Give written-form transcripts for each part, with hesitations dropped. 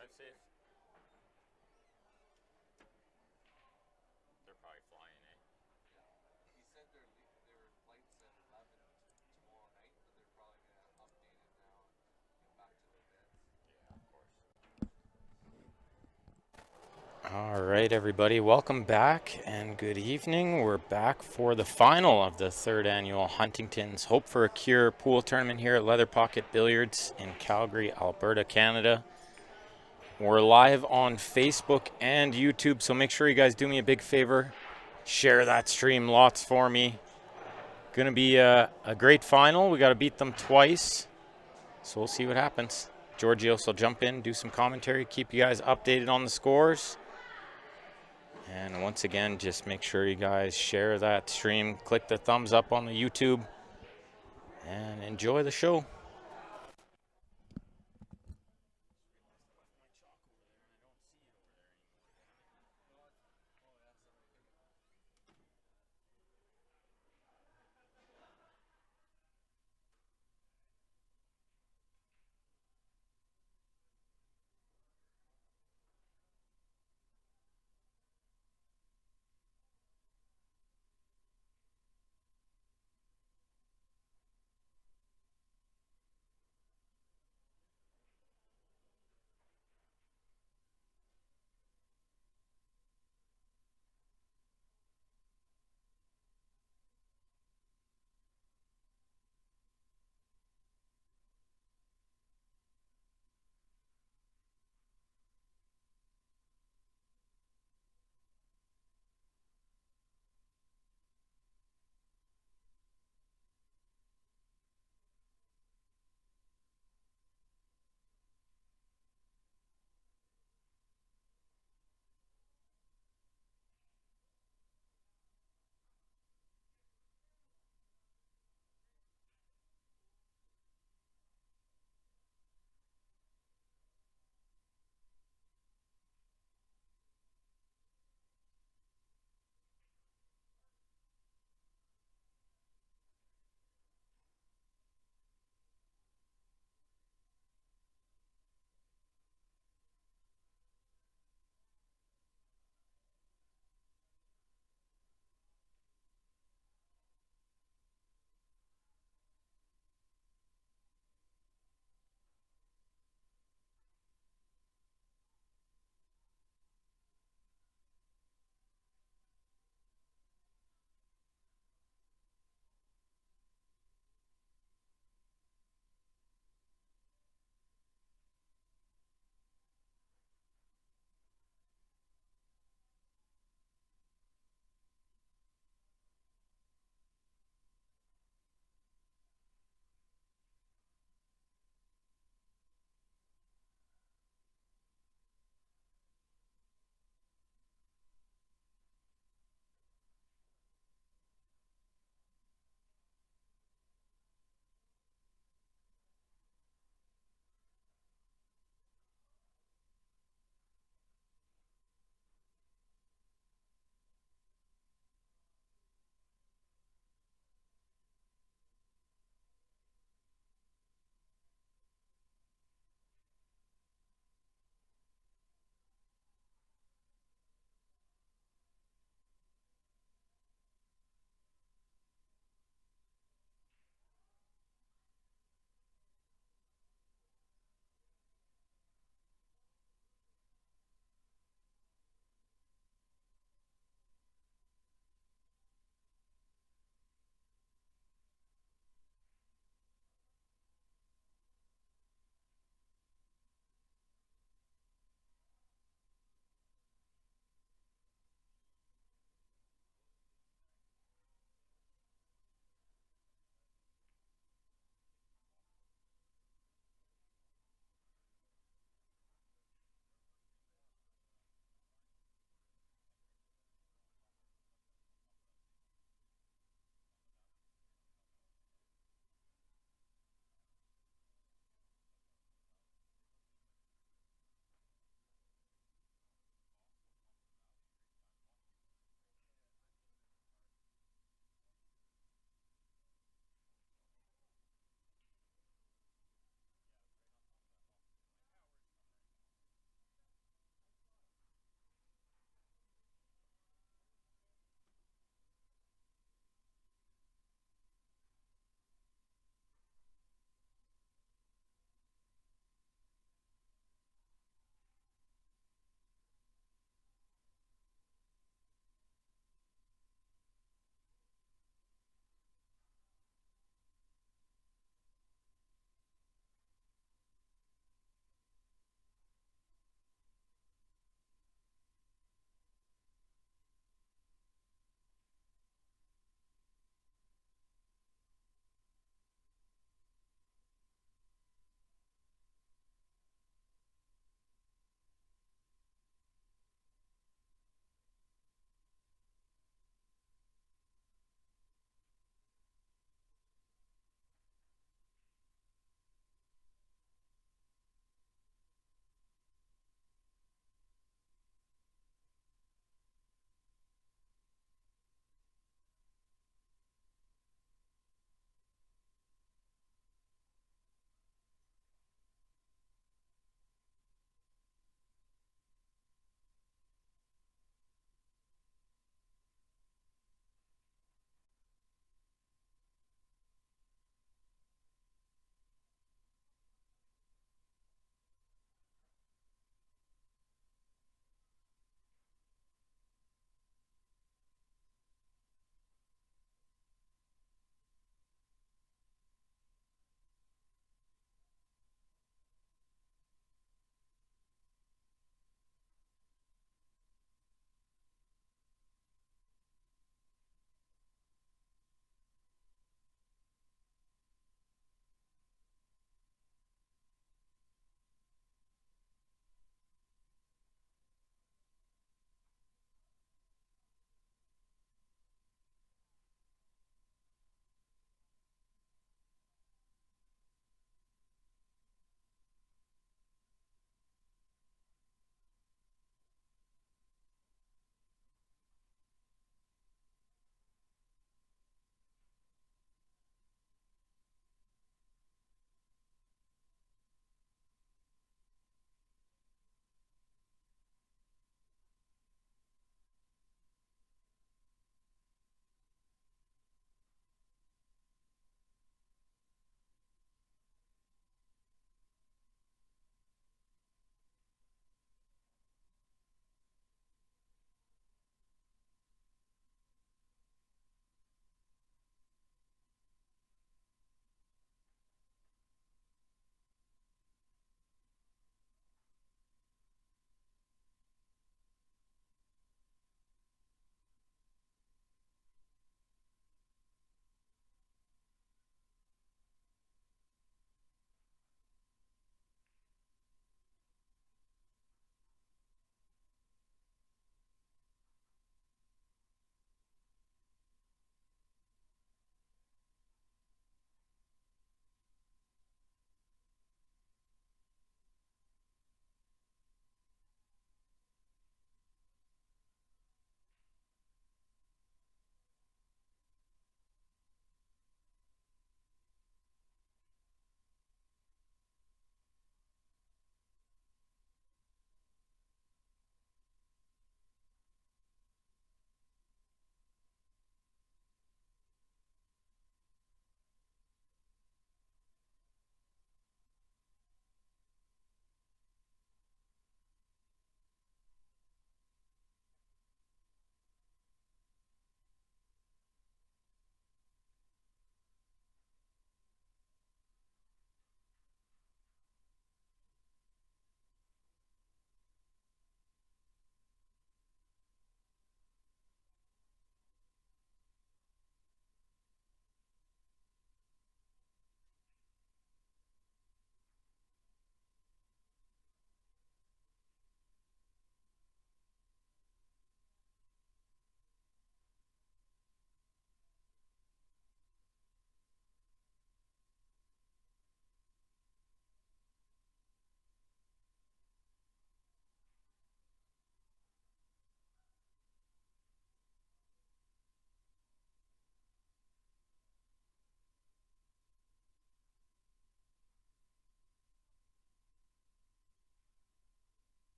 Drive safe. They're probably flying, eh? He said their flights at 11 tomorrow night, but they're probably gonna update it now and back to their beds. Yeah, of course. All right, everybody, welcome back and good evening. We're back for the final of the third annual Huntington's Hope for a Cure pool tournament here at Leather Pocket Billiards in Calgary, Alberta, Canada. We're live on Facebook and YouTube, so make sure you guys do me a big favor. Share that stream lots for me. Gonna be a great final. We got to beat them twice, so we'll see what happens. Georgios will jump in, do some commentary, keep you guys updated on the scores. And once again, just make sure you guys share that stream, click the thumbs up on the YouTube, and enjoy the show.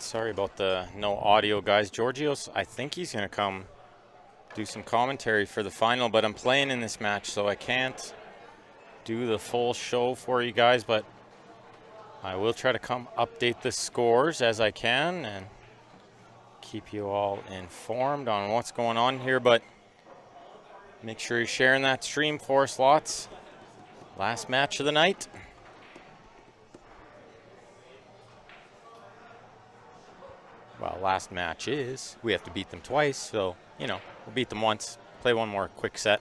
Sorry about the no audio, guys. Georgios, I think he's going to come do some commentary for the final, but I'm playing in this match, so I can't do the full show for you guys, but I will try to come update the scores as I can and keep you all informed on what's going on here, but make sure you're sharing that stream for us lots. Last match of the night. Well, last match is we have to beat them twice, so, you know, we'll beat them once, play one more quick set.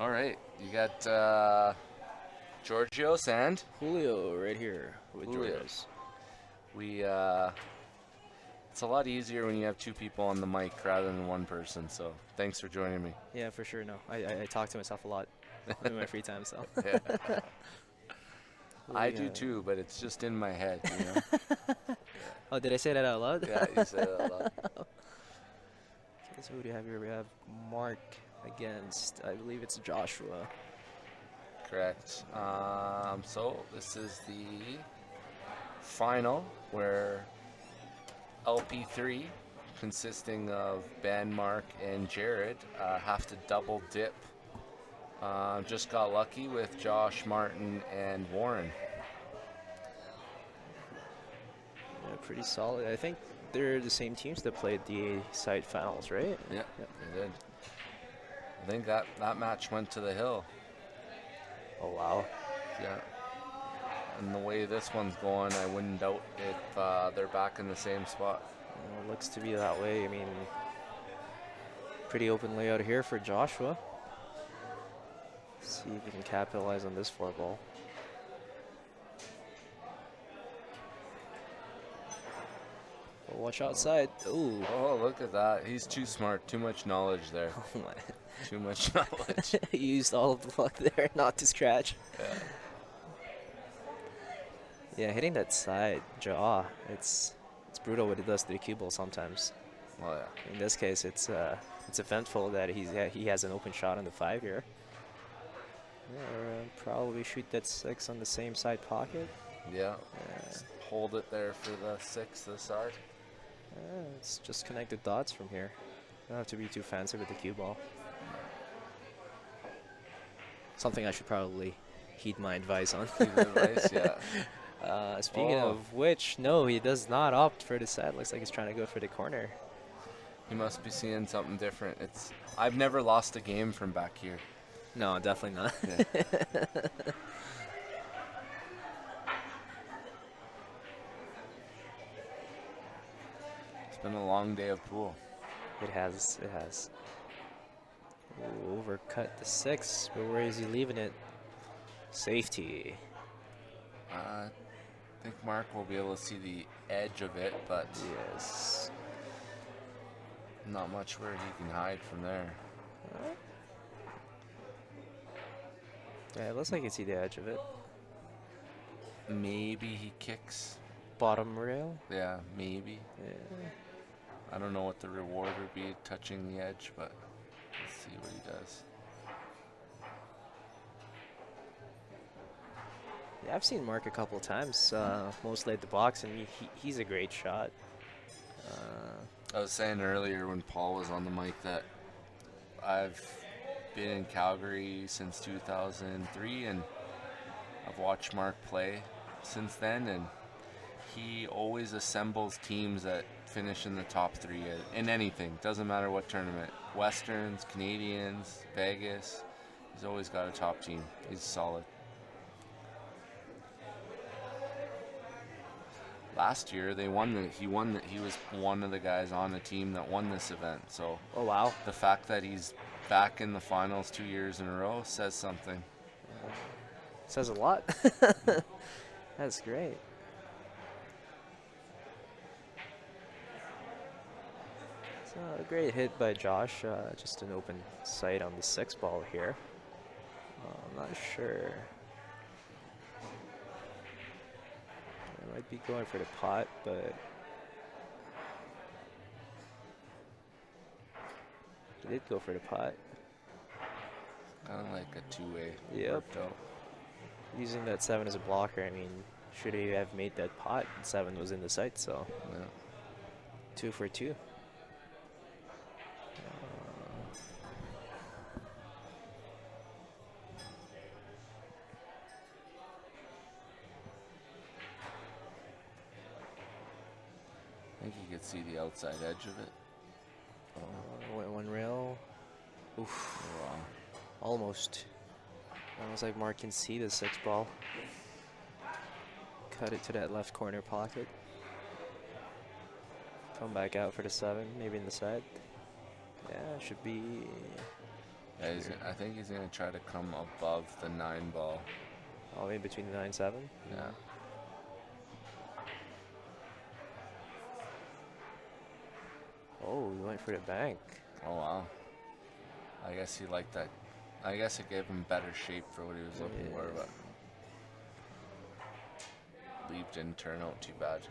All right, you got Georgios and Julio right here with Julio. Georgios. we. It's a lot easier when you have two people on the mic rather than one person. So thanks for joining me. Yeah, for sure. No, I talk to myself a lot in my free time. So Yeah. What I we do got? too, but it's just in my head. You know? Oh, did I say that out loud? Yeah, you said it a lot. Okay, so who do you have here? We have Mark against, I believe it's Joshua. Correct. So this is the final where LP3, consisting of Ben, Mark, and Jared, have to double dip. Just got lucky with Josh, Martin, and Warren. Yeah, pretty solid. I think they're the same teams that played the side finals, right? Yeah, Yep. they did. I think that match went to the hill. Oh wow. Yeah. And the way this one's going, I wouldn't doubt if they're back in the same spot. Well, it looks to be that way. I mean, pretty open layout here for Joshua. See if we can capitalize on this 4-ball. Oh, watch outside. Ooh. Oh, look at that. He's too smart. Too much knowledge there. Oh my. Too much knowledge. He used all of the luck there not to scratch. Yeah. Yeah, hitting that side jaw, it's brutal what it does to the cue ball sometimes. Well, yeah. In this case, it's eventful that he has an open shot on the 5 here. Yeah, or, probably shoot that 6 on the same side pocket. Yeah. Yeah. Just hold it there for the 6 this hard. It's just connect the dots from here. Don't have to be too fancy with the cue ball. Something I should probably heed my advice on. Give advice, yeah. Speaking Oh. of which, no, he does not opt for the side. Looks like he's trying to go for the corner. He must be seeing something different. I've never lost a game from back here. No, definitely not. Yeah. It's been a long day of pool. It has. Ooh, overcut the 6, but where is he leaving it? Safety. I think Mark will be able to see the edge of it, but Yes. not much where he can hide from there. Yeah, it looks like you see the edge of it. Maybe he kicks. Bottom rail. Yeah, maybe. Yeah. I don't know what the reward would be touching the edge, but let's see what he does. Yeah, I've seen Mark a couple of times, mostly at the box, and he's a great shot. I was saying earlier when Paul was on the mic that I've been in Calgary since 2003, and I've watched Mark play since then, and he always assembles teams that finish in the top 3 in anything. Doesn't matter what tournament. Westerns, Canadians, Vegas. He's always got a top team. He's solid. Last year he was one of the guys on the team that won this event. So Oh wow. the fact that he's back in the finals 2 years in a row says something. Says a lot. That's great. So a great hit by Josh. Just an open sight on the 6-ball here. I'm not sure. I might be going for the pot, but he did go for the pot. Kind of like a two-way. Yep. Worked out. Using that 7 as a blocker, I mean, should he have made that pot? 7 was in the sight, so Yeah. 2 for 2. I think you could see the outside edge of it. One rail. Oof. Wow. Almost. Almost like Mark can see the 6-ball. Cut it to that left corner pocket. Come back out for the 7, maybe in the side. Yeah, should be. Yeah, I think he's gonna try to come above the 9 ball. Oh, in between the 9-7? Yeah. Oh, he went for the bank. Oh wow. I guess he liked that. I guess it gave him better shape for what he was looking for, but leave didn't turn out too bad.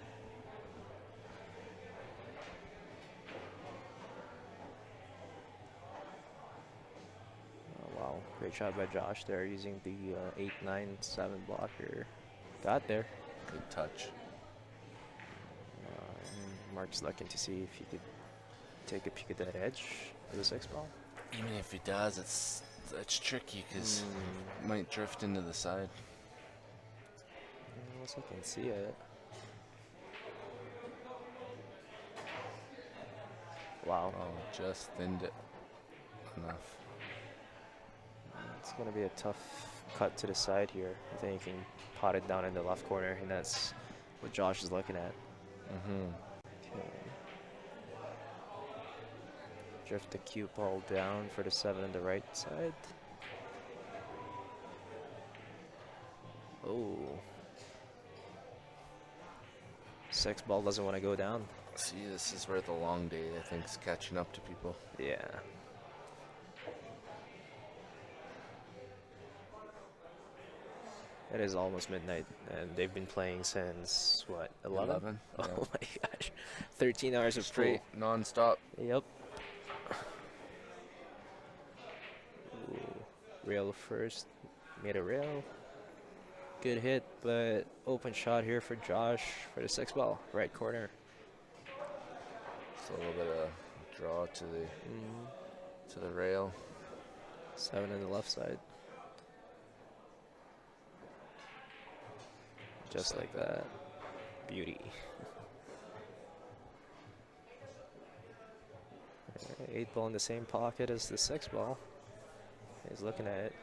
Oh, wow. Great shot by Josh there using the 8-9-7 blocker. Got there. Good touch. Mark's looking to see if he could take a peek at that edge of the 6 ball. Even if he does, it's tricky because it might drift into the side. Unless I can see it. Wow. Oh, just thinned it enough. It's going to be a tough cut to the side here. I think he can pot it down in the left corner, and that's what Josh is looking at. Okay. Drift the cue ball down for the 7 on the right side. Oh. 6 ball doesn't want to go down. See, this is where the long day, I think, is catching up to people. Yeah. It is almost midnight, and they've been playing since, what, 11? 11, Oh yeah. my gosh. 13 hours of Straight, pool. non-stop. Yep. Ooh. Rail first. Made a rail. Good hit, but open shot here for Josh for the 6 ball. Right corner. It's a little bit of draw to the rail. 7 on the left side. Just like that. Beauty. 8 ball in the same pocket as the 6 ball. He's looking at it.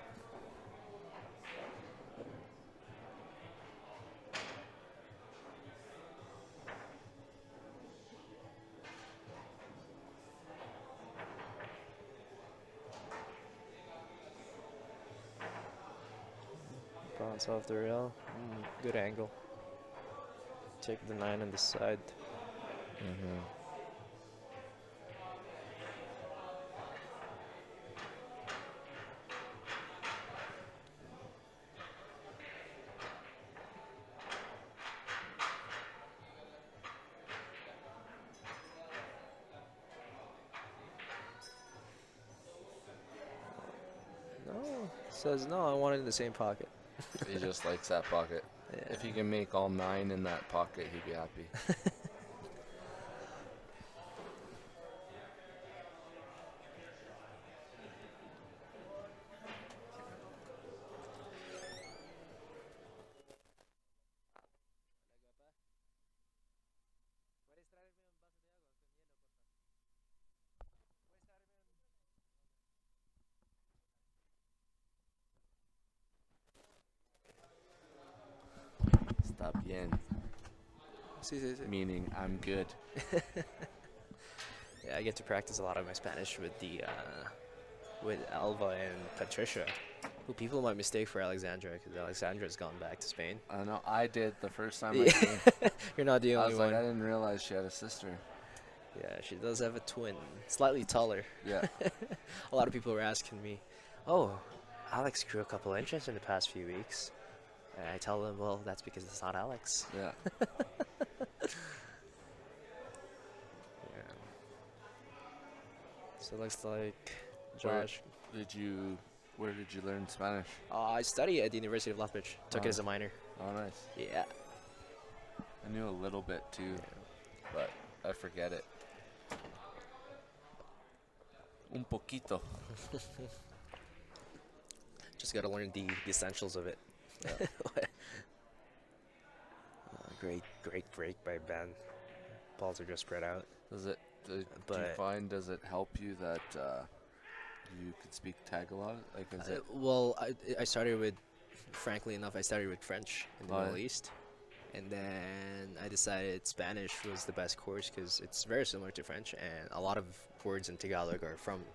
Bounce off the rail. Good angle. Take the 9 on the side. No, says no, I want it in the same pocket. He just likes that pocket. Yeah. If he can make all 9 in that pocket, he'd be happy. Está bien. Sí, sí, sí. Meaning I'm good. Yeah, I get to practice a lot of my Spanish with the with Alva and Patricia, who people might mistake for Alexandra, because Alexandra's gone back to Spain. I know, I did the first time I came. You're not the I only was one. like, I didn't realize she had a sister. Yeah, she does have a twin, slightly taller. Yeah. A lot of people were asking me, "Oh, Alex grew a couple inches in the past few weeks." And I tell them, "Well, that's because it's not Alex." Yeah. Yeah. So it looks like Where Josh. Where did you learn Spanish? I study at the University of Lethbridge. Took it Oh. as a minor. Oh, nice. Yeah. I knew a little bit too, but I forget it. Un poquito. Just got to learn the essentials of it. Yeah. Great break by Ben. Balls are just spread out. Do you But- find, does it help you that you could speak Tagalog? Like, is it? Well, I started with, frankly enough, I started with French in the Oh, Middle yeah. East. And then I decided Spanish was the best course because it's very similar to French, and a lot of words in Tagalog are from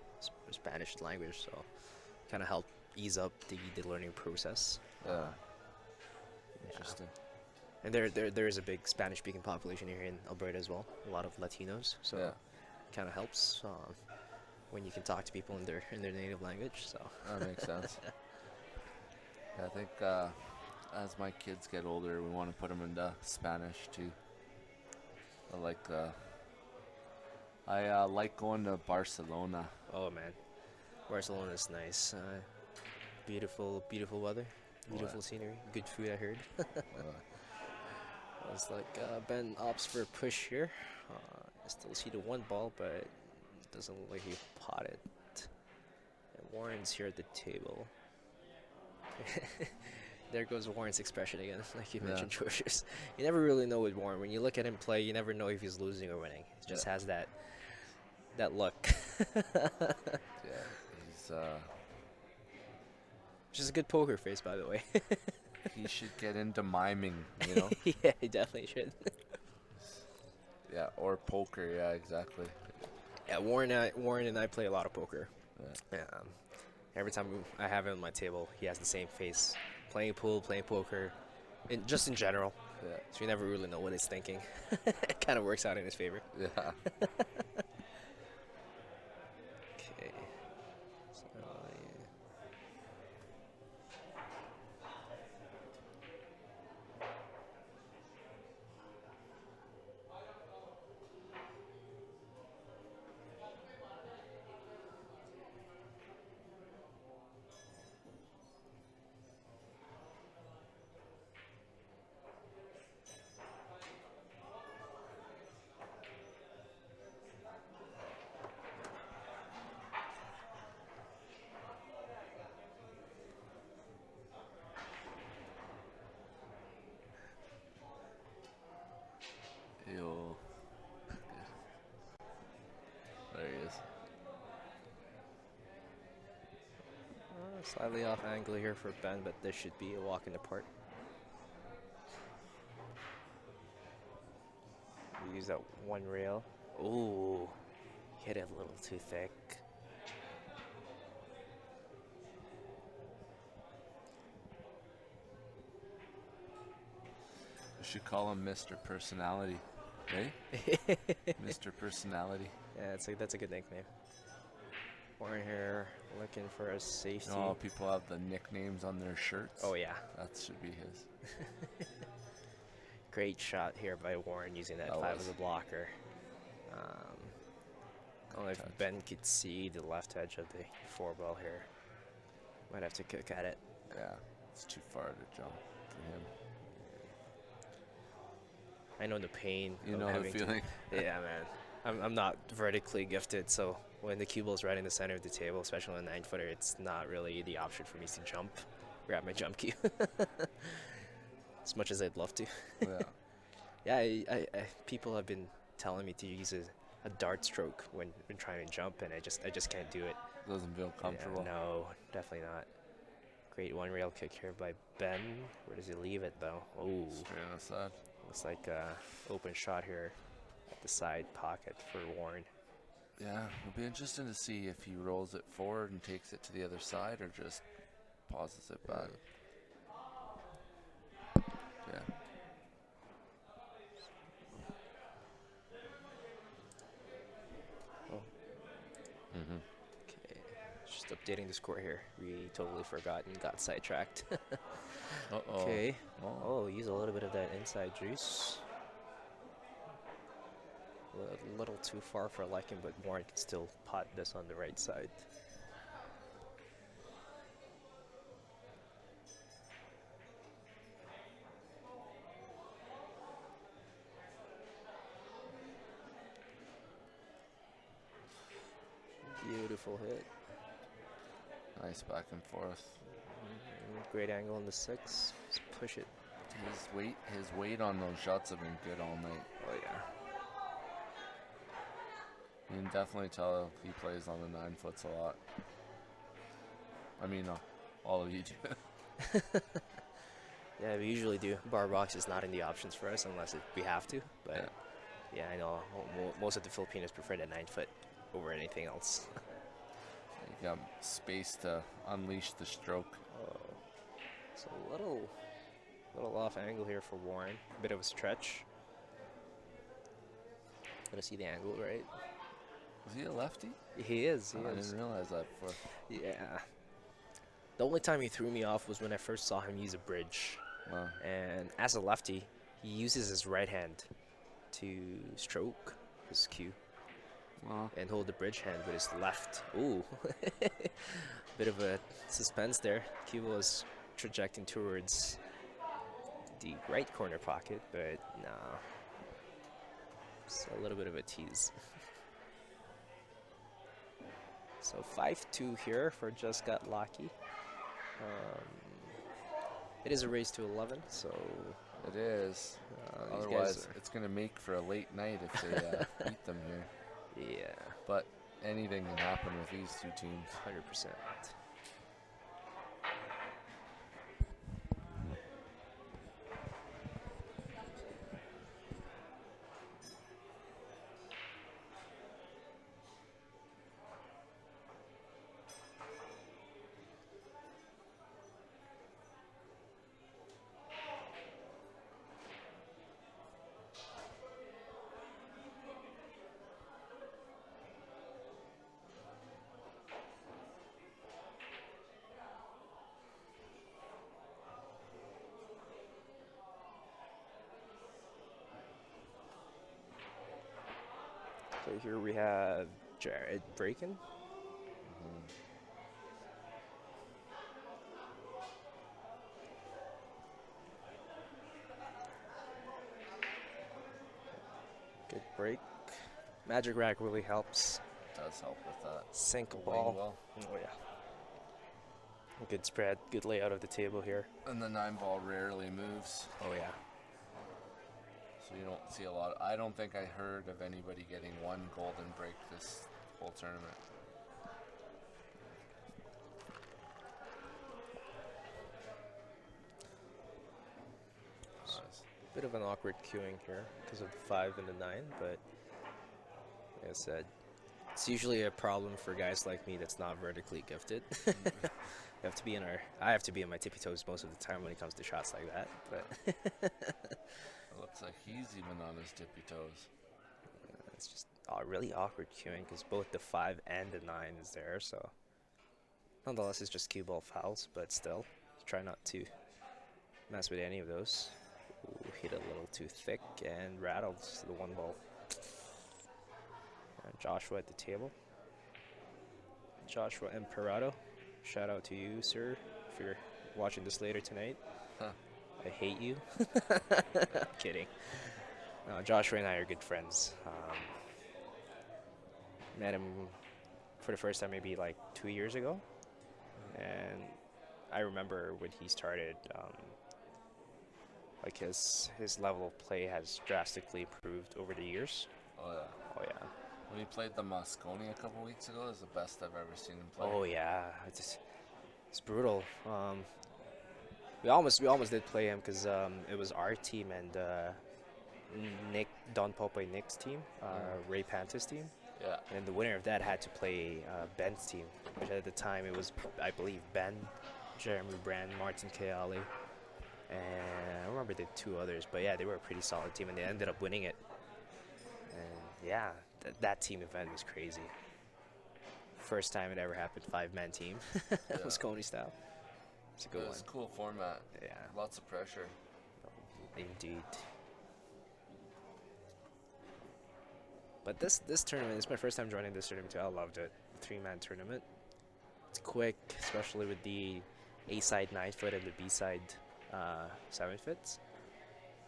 Spanish language, so kind of help ease up the learning process. Yeah. Interesting. And there is a big Spanish-speaking population here in Alberta as well. A lot of Latinos, so Yeah. kind of helps when you can talk to people in their native language. So That makes sense. Yeah, I think as my kids get older, we want to put them into Spanish too. I like going to Barcelona. oh man, Barcelona is nice. Beautiful weather, beautiful scenery, good food. I heard. It's like Ben opts for a push here. I still see the one ball, but it doesn't look like he potted. And Warren's here at the table. There goes Warren's expression again, like you mentioned, Georges. You never really know with Warren. When you look at him play, you never know if he's losing or winning. He just has that look. Yeah, he's Which is a good poker face, by the way. he should get into miming, you know? Yeah, he definitely should. Yeah, or poker. Yeah, exactly. Yeah, Warren and I play a lot of poker. Yeah. Every time I have him on my table, he has the same face. Playing pool, playing poker, just in general. Yeah. So you never really know what he's thinking. It kind of works out in his favor. Yeah. Okay. So, yeah. Ew. There he is. Slightly off angle here for Ben, but this should be a walk in the park. We use that one rail. Ooh, hit it a little too thick. We should call him Mr. Personality. Hey? Mr. Personality. Yeah, that's a good nickname. Warren here looking for a safety. You know how people have the nicknames on their shirts? Oh yeah. That should be his. Great shot here by Warren using that 5 as a blocker. I don't know if Ben could see the left edge of the 4 ball here. Might have to kick at it. Yeah, it's too far to jump for him. I know the pain. You of know the having to- feeling? Yeah, man. I'm not vertically gifted, so when the cue ball's right in the center of the table, especially on a 9-footer, it's not really the option for me to jump, grab my jump cue. As much as I'd love to. Yeah. Yeah, I people have been telling me to use a dart stroke when trying to jump, and I just can't do it. Doesn't feel comfortable. Yeah, no, definitely not. Great one rail kick here by Ben. Where does he leave it though? Oh, Straight on the side. looks like a open shot here at the side pocket for Warren. Yeah, it'll be interesting to see if he rolls it forward and takes it to the other side or just pauses it back. Yeah. Oh. Mm-hmm. Okay, just updating the score here. We totally forgot and got sidetracked. Uh-oh. Okay. Oh. Oh, use a little bit of that inside juice. A little too far for liking, but Warren can still pot this on the right side. Beautiful hit. Nice back and forth. Great angle on the 6. Let's push it. His weight on those shots have been good all night. Oh yeah. You can definitely tell he plays on the 9-foots a lot. I mean, all of you do. Yeah, we usually do. Bar box is not in the options for us unless we have to. But yeah, I know most of the Filipinos prefer the 9-foot over anything else. got space to unleash the stroke. Oh, it's a little off angle here for Warren. Bit of a stretch. Gotta see the angle right. Was he a lefty? He is. I didn't realize that before. Yeah. The only time he threw me off was when I first saw him use a bridge. Wow. And as a lefty, he uses his right hand to stroke his cue Wow. and hold the bridge hand with his left. Ooh. Bit of a suspense there. Cue was trajecting towards the right corner pocket, but no. It's a little bit of a tease. So 5-2 here for Just Got Lucky. It is a race to 11, so It is. these Otherwise, guys it's going to make for a late night if they beat them here. yeah, But anything can happen with these two teams. 100%. So here we have Jared Braken. Good break. Magic Rack really helps Does help with that. sink a Wing ball. well. Oh yeah. Good spread, good layout of the table here. And the 9-ball rarely moves, Oh yeah. so you don't see a lot. I don't think I heard of anybody getting one golden break this whole tournament. Bit of an awkward queuing here because of the 5 and the 9, but like I said, it's usually a problem for guys like me that's not vertically gifted. I have to be on my tippy toes most of the time when it comes to shots like that. But It looks like he's even on his tippy toes. it's just really awkward queuing because both the 5 and the 9 is there. So nonetheless, it's just cue ball fouls, but still, try not to mess with any of those. Ooh, hit a little too thick and rattles the 1 ball. And Joshua at the table. Joshua Imperato. Shout out to you, sir, if you're watching this later tonight. Huh. I hate you. Kidding. No, Joshua and I are good friends. Met him for the first time maybe like 2 years ago. And I remember when he started, like his level of play has drastically improved over the years. Oh yeah. Oh yeah. When he played the Moscone a couple weeks ago, is the best I've ever seen him play. Oh yeah, it's brutal. We almost did play him because it was our team and Nick Don Pope Nick's team, Ray Panta's team, Yeah. and the winner of that had to play Ben's team, which at the time it was I believe Ben, Jeremy Brand, Martin Keali, and I remember the 2 others, but yeah, they were a pretty solid team and they ended up winning it. And yeah, that team event was crazy. First time it ever happened, 5-man team. It was Coney style. It's a good It one. was a cool format. Yeah, Lots of pressure. indeed. But this tournament, it's my first time joining this tournament too. I loved it. 3-man tournament. It's quick, especially with the A side 9-foot and the B side 7-foots.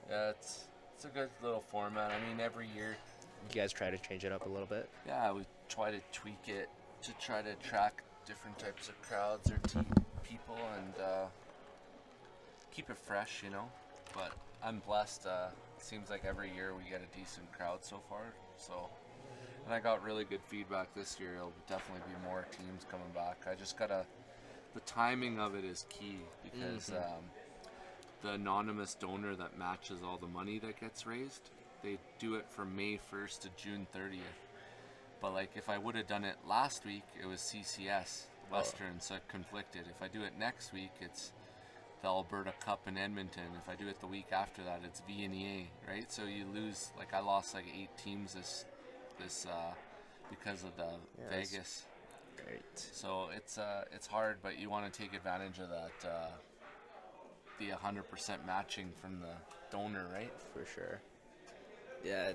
Yeah, it's a good little format. I mean, every year, You guys try to change it up a little bit. yeah, we try to tweak it to try to attract different types of crowds or people and keep it fresh, you know. But I'm blessed. It seems like every year we get a decent crowd so far. So, and I got really good feedback this year. There'll definitely be more teams coming back. I just gotta. The timing of it is key because the anonymous donor that matches all the money that gets raised, they do it from May 1st to June 30th. But like if I would have done it last week, it was CCS Western, so it conflicted. If I do it next week, it's the Alberta Cup in Edmonton. If I do it the week after that, it's VNEA, right? So you lose. Like I lost like 8 teams this because of the Vegas. Great. So it's hard, but you want to take advantage of that the 100% matching from the donor, right? For sure. Yeah,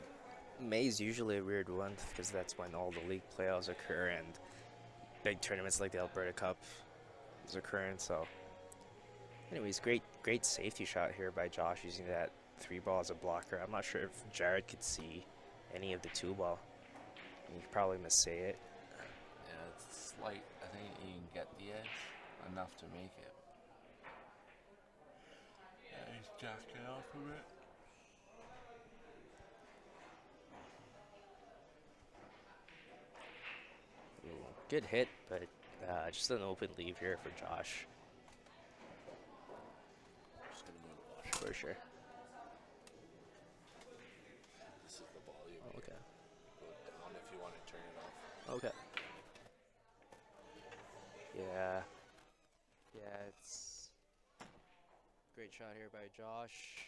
May's usually a weird one because that's when all the league playoffs occur and big tournaments like the Alberta Cup is occurring. So, anyways, great safety shot here by Josh using that 3-ball as a blocker. I'm not sure if Jared could see any of the 2-ball. You could probably missay it. Yeah, it's slight. I think you can get the edge enough to make it. Yeah, he's jacking off a bit. Good hit, but just an open leave here for Josh. Just gonna move the watch. For sure. This is the ball you Oh, okay. go down if you want to turn it off. Okay. Yeah. Yeah, it's great shot here by Josh.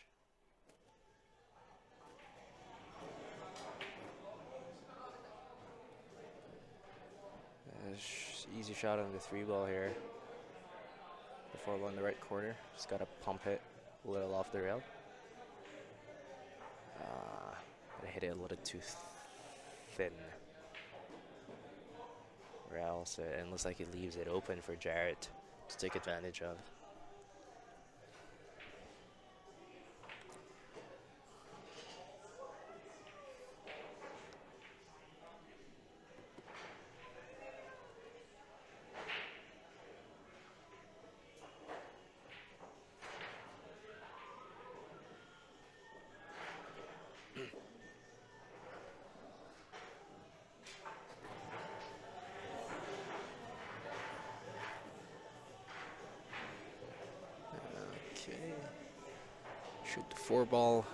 Easy shot on the 3-ball here. The 4-ball in the right corner. Just got to pump it a little off the rail. Gotta hit it a little too thin. Or else it looks like it leaves it open for Jarrett to take advantage of. Okay. Shoot the 4-ball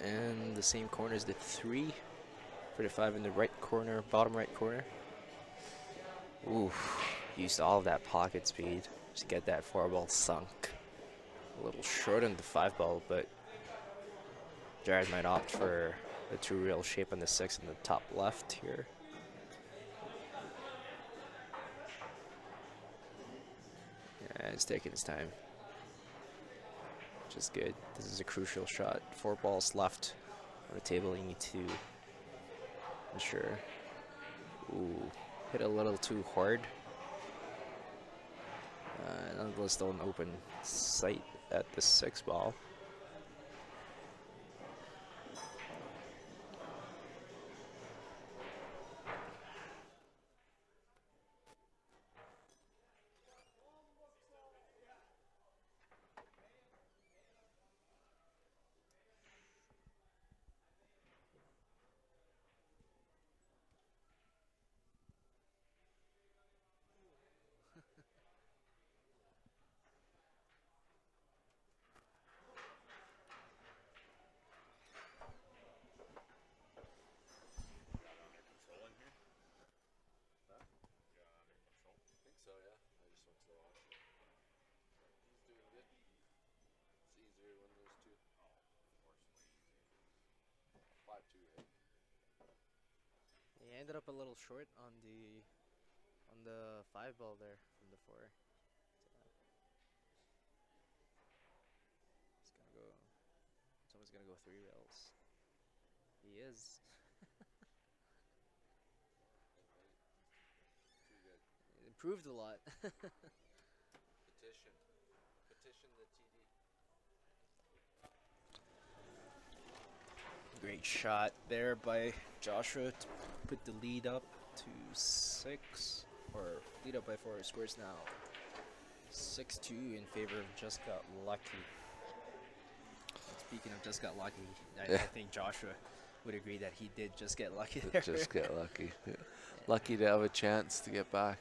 and the same corner as the 3 for the 5 in the right corner, bottom right corner. Ooh, used all of that pocket speed to get that 4-ball sunk. A little short on the 5-ball, but Jared might opt for the 2-reel shape on the 6 in the top left here. Yeah, he's taking his time. Which is good. This is a crucial shot. 4 balls left on the table. You need to ensure. Ooh, hit a little too hard. Nonetheless, still an open sight at the 6-ball. He ended up a little short on the 5-ball there from the 4. It's gonna go. Someone's gonna go 3 rails. He is. It improved a lot. Petition the TD. Great shot there by Joshua to put the lead up to 6, or lead up by 4. Scores now 6-2 in favor of Just Got Lucky. Speaking of Just Got Lucky, I think Joshua would agree that he did just get lucky there. Just get lucky. Yeah. Lucky to have a chance to get back.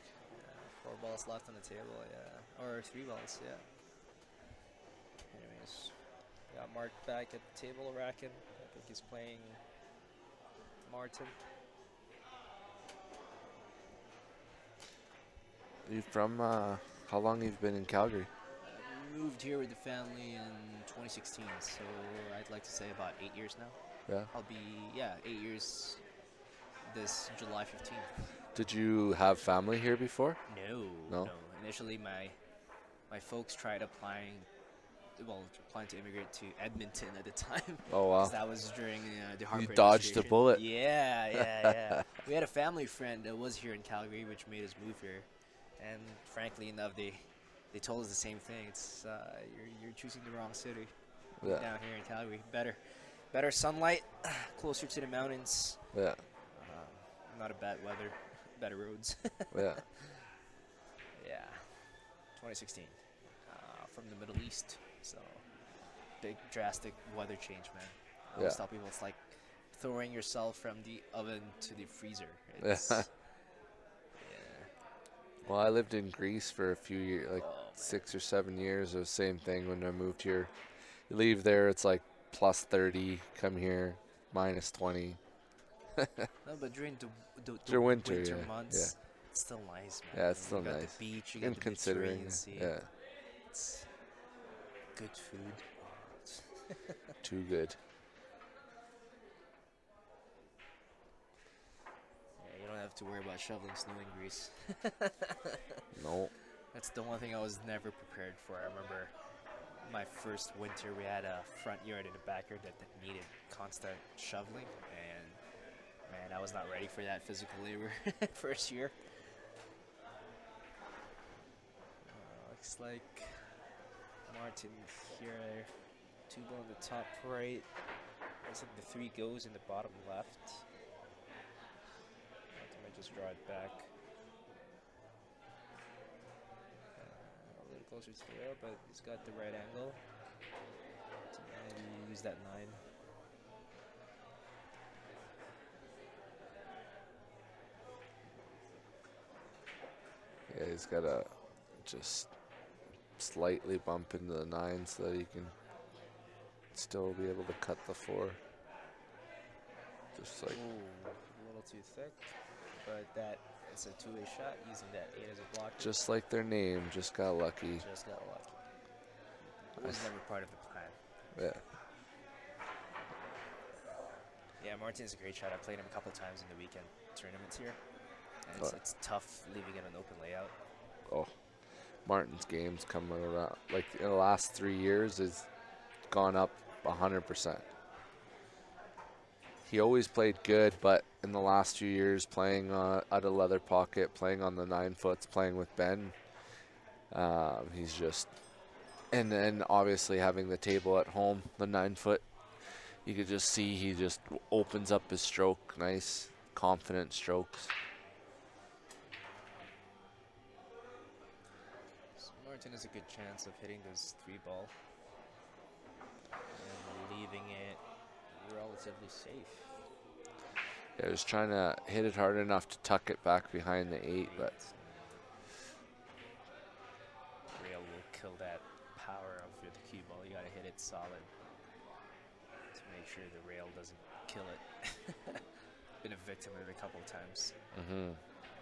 4 balls left on the table, yeah. Or 3 balls, yeah. Anyways, got Mark back at the table racking. I think he's playing Martin. You from, how long you've been in Calgary? I moved here with the family in 2016, so I'd like to say about 8 years now. Yeah. I'll be, yeah, 8 years this July 15th. Did you have family here before? No, No? no. Initially, my folks tried applying to immigrate to Edmonton at the time. Oh, wow. 'Cause that was during the Harper You dodged a administration. bullet. Yeah, yeah. We had a family friend that was here in Calgary, which made us move here. And frankly enough, they told us the same thing. It's you're choosing the wrong city. Yeah. Down here in Calgary, better sunlight, closer to the mountains. Yeah. Not a bad weather, better roads. Yeah. Yeah, 2016, from the Middle East. So big drastic weather change, man. I always Yeah. tell people it's like throwing yourself from the oven to the freezer. It's, yeah. Well, I lived in Greece for a few years, like Oh, man. 6 or 7 years. It was the same thing when I moved here. You leave there, it's like plus 30. Come here, minus 20. No, but during the During winter, winter yeah, months, it's still nice, man. Yeah, it's still you got nice. the beach, you And got the considering, Mediterranean Sea. yeah, It's good food. too good. Yeah, you don't have to worry about shoveling snow in Greece. No. That's the one thing I was never prepared for. I remember my first winter, we had a front yard and a backyard that needed constant shoveling, and man, I was not ready for that physical labor first year. Looks like Martin here, two ball in the top right. Looks like the 3 goes in the bottom left. Martin might just draw it back. A little closer to the rail, but he's got the right angle. So maybe use that 9. Yeah, he's got to just slightly bump into the 9 so that he can still be able to cut the 4. Just like, Ooh, a little too thick, but it's a 2-way shot using that 8 as a blocker. just like their name, just got lucky. Just got lucky. It was never part of the plan. Yeah. Yeah, Martin's a great shot. I played him a couple times in the weekend tournaments here. And it's tough leaving it an open layout. Oh, Martin's games coming around, like in the last 3 years, has gone up 100%. He always played good, but in the last few years, playing at a leather pocket, playing on the 9 foots, playing with Ben, he's just, and then obviously having the table at home, the 9 foot, you could just see he just opens up his stroke, nice, confident strokes. So Martin has a good chance of hitting those 3 ball and leaving it relatively safe. Yeah, I was trying to hit it hard enough to tuck it back behind the 8, but Rail will kill that power of the cue ball. You gotta hit it solid to make sure the rail doesn't kill it. Been a victim of it a couple of times,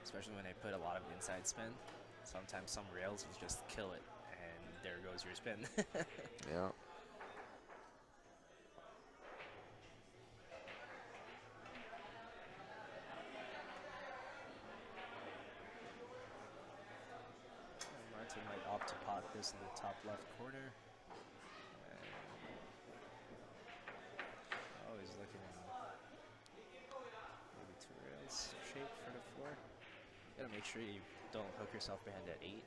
especially when they put a lot of inside spin. Sometimes some rails will just kill it, and there goes your spin. yeah. Martin might opt to pot this in the top left corner. Oh, he's looking maybe 2 rails shape for the 4. Gotta make sure you don't hook yourself behind that 8.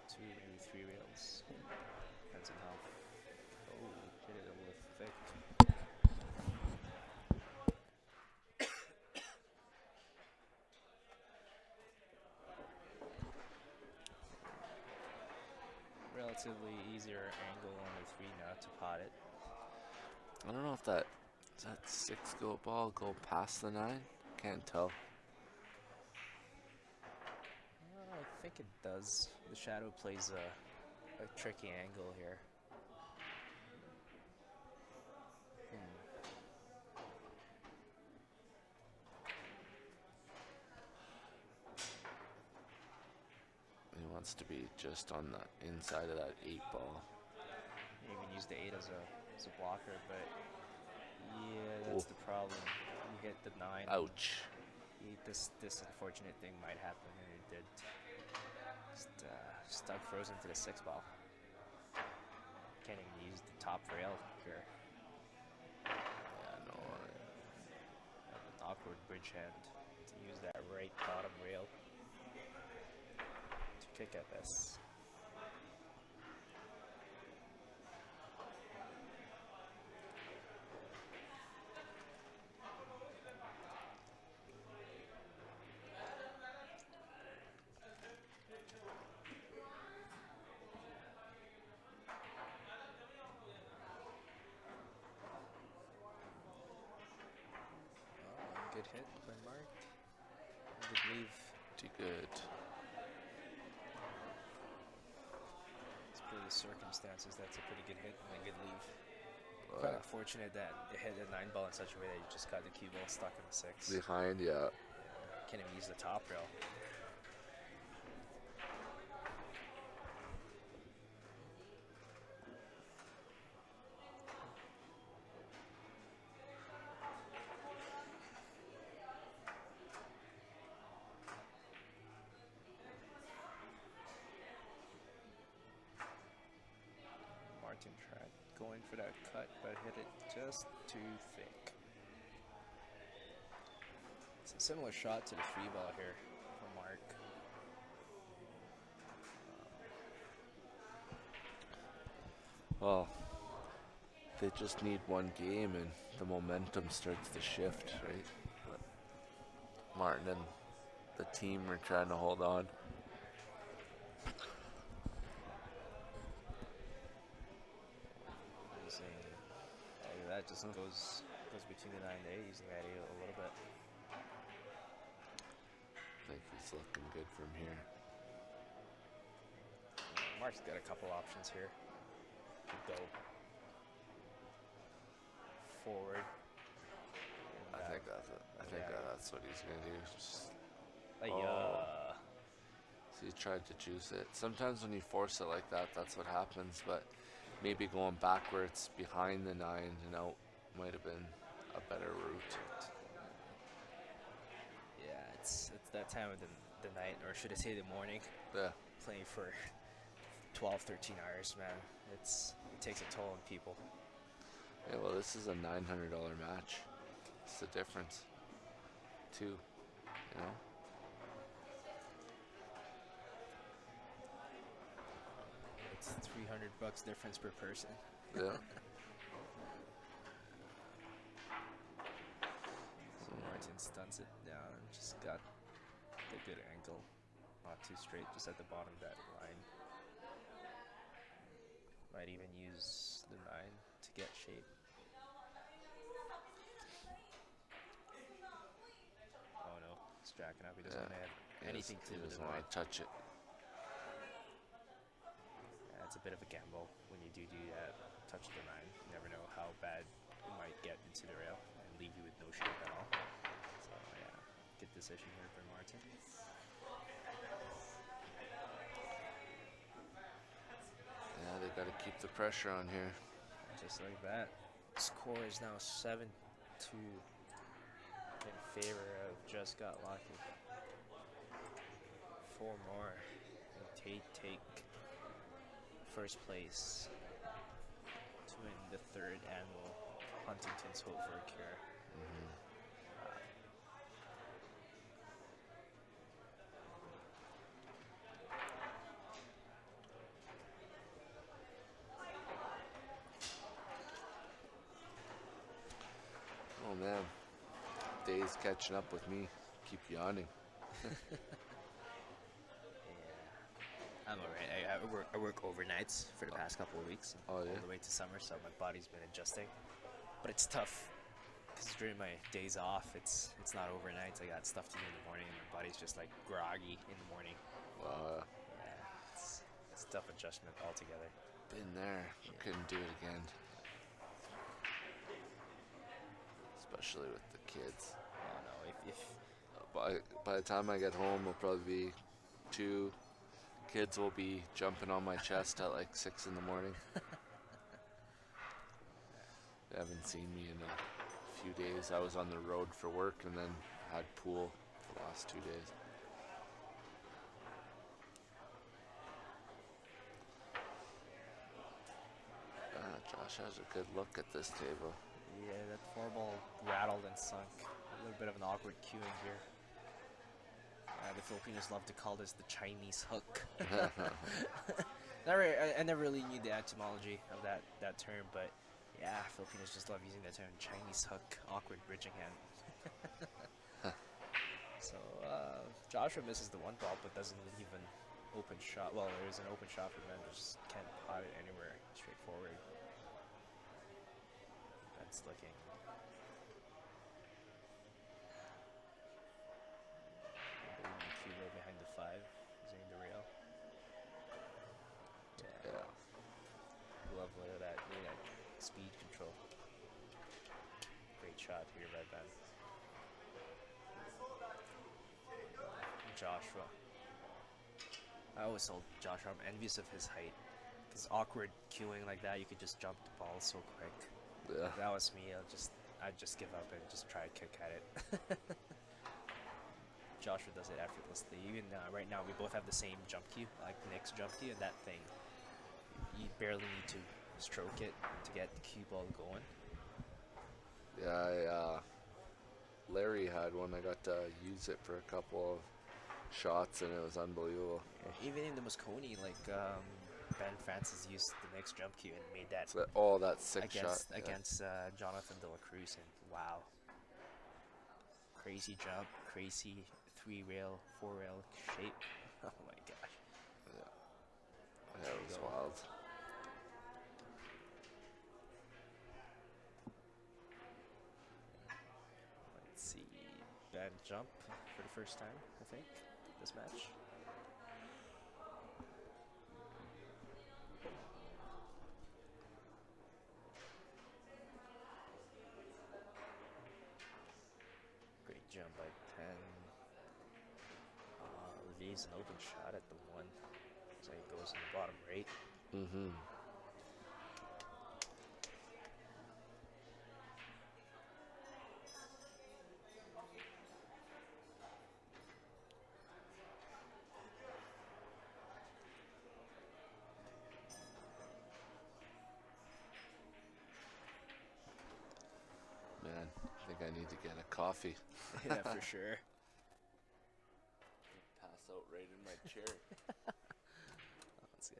Two, maybe 3 rails. Depends on how. Oh, hit it a little thick. Relatively easier angle on the 3 now to pot it. I don't know if that 6 go ball go past the 9. Can't tell. I think it does. The shadow plays a tricky angle here. wants to be just on the inside of that 8 ball. You even use the 8 as a blocker, but yeah, that's the problem. You hit the 9. Ouch. This unfortunate thing might happen, and it did. Just stuck frozen to the 6 ball. Can't even use the top rail here. Yeah, no. Have an awkward bridge hand to use that right bottom rail to kick at this. Good hit by Mark. Good leave. Too good. It's per the circumstances, that's a pretty good hit and a good leave. Quite unfortunate that it hit the 9 ball in such a way that you just got the cue ball stuck in the 6. Behind, yeah. Can't even use the top rail. Martin tried going for that cut, but hit it just too thick. It's a similar shot to the 3 ball here for Mark. Well, they just need one game and the momentum starts to shift, right? But Martin and the team are trying to hold on. That just goes between the 9 and 8, using that 8 a little bit. I think he's looking good from here. Mark's got a couple options here. Could go forward. I think that's what he's gonna do. Just, so he tried to juice it. Sometimes when you force it like that, that's what happens. But maybe going backwards behind the 9 and out might have been a better route. Yeah, it's that time of the night, or should I say the morning. Yeah. Playing for 12, 13 hours, man. It takes a toll on people. Yeah, well, this is a $900 match. It's the difference, too, you know? It's $300 difference per person. Yeah. So Martin stunts it down, just got the good angle. Not too straight, just at the bottom of that line. Might even use the 9 to get shape. Oh no, he's jacking up. He doesn't want to have anything to do with He the doesn't 9. want to touch it. Yeah, it's a bit of a gamble when you do that. Touch the 9. You never know how bad it might get into the rail and leave you with no shape at all. So yeah, good decision here for Martin. Yeah, they got to keep the pressure on here. Just like that. Score is now 7-2 in favor of Just Got Lucky. 4 more and take first place to win the 3rd annual Huntington's Hope for a Cure. Oh man, day's catching up with me. Keep yawning. I'm alright. I work overnights for the past couple of weeks, Oh, yeah? all the way to summer, so my body's been adjusting. But it's tough because during my days off, it's not overnights. I got stuff to do in the morning, and my body's just like groggy in the morning. Yeah, it's a tough adjustment altogether. Been there. I couldn't do it again. Especially with the kids. Oh no, if By the time I get home, it'll probably be 2, kids will be jumping on my chest at like 6 in the morning. They haven't seen me in a few days. I was on the road for work and then had pool for the last 2 days. Josh has a good look at this table. Yeah, that 4-ball rattled and sunk. A little bit of an awkward cueing here. The Filipinos love to call this the Chinese hook. I never really knew the etymology of that term, but yeah, Filipinos just love using that term, Chinese hook, awkward bridging hand. So Joshua misses the 1 ball, but doesn't leave an open shot. Well, there's an open shot for Ben, but just can't pot it anywhere straightforward. Ben's looking. Cubo behind the 5, using the rail. Yeah. Love that speed control. Great shot here by Ben. Joshua. I always told Joshua I'm envious of his height. Because awkward cueing like that, you could just jump the ball so quick. Yeah. If that was me, I'd just give up and just try to kick at it. Joshua does it effortlessly. Even right now, we both have the same jump cue, like Nick's jump cue, and that thing, you barely need to stroke it to get the cue ball going. Yeah, Larry had one. I got to use it for a couple of shots, and it was unbelievable. Even in the Moscone, like Ben Francis used the Nick's jump cue and made that that sick shot against Jonathan De La Cruz, and wow. Crazy jump, crazy 3-rail, 4-rail shape. Oh my gosh. Yeah, it was wild. Let's see. Ben jump for the first time, I think, this match. Great jump by 10. Leaves an open shot at the 1. So he goes in the bottom right. Mm-hmm. Man, I think I need to get a coffee. Yeah, for sure. Pass out right in my chair. That's good.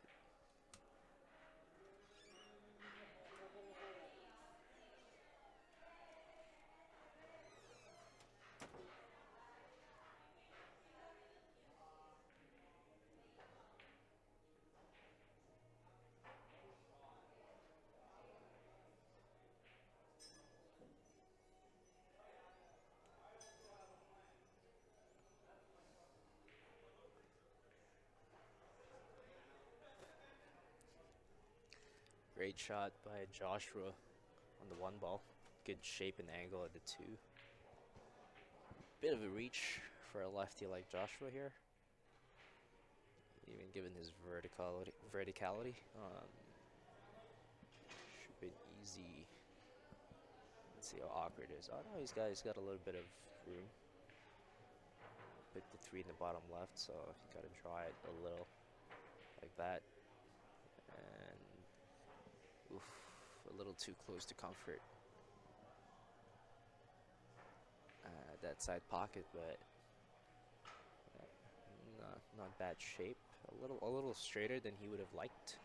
Great shot by Joshua on the 1 ball. Good shape and angle at the 2. Bit of a reach for a lefty like Joshua here. Even given his verticality. Should have been easy. Let's see how awkward it is. Oh no, he's got a little bit of room. Put the 3 in the bottom left, so you gotta draw it a little like that. And oof, a little too close to comfort. That side pocket, but not bad shape. A little straighter than he would have liked.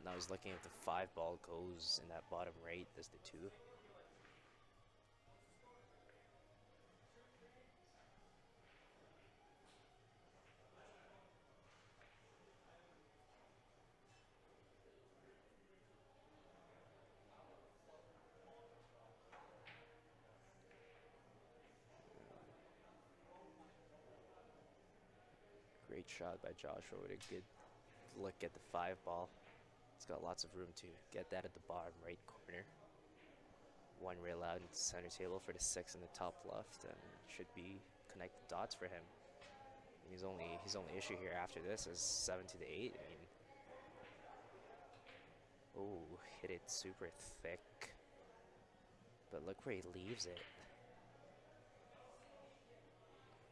Now he's looking at the 5 ball goes in that bottom right as the 2. Great shot by Joshua with a good look at the 5 ball. It's got lots of room to get that at the bottom right corner. 1 rail out into center table for the 6 in the top left, and should be connect the dots for him. His only issue here after this is 7 to the 8. I mean, oh, hit it super thick. But look where he leaves it.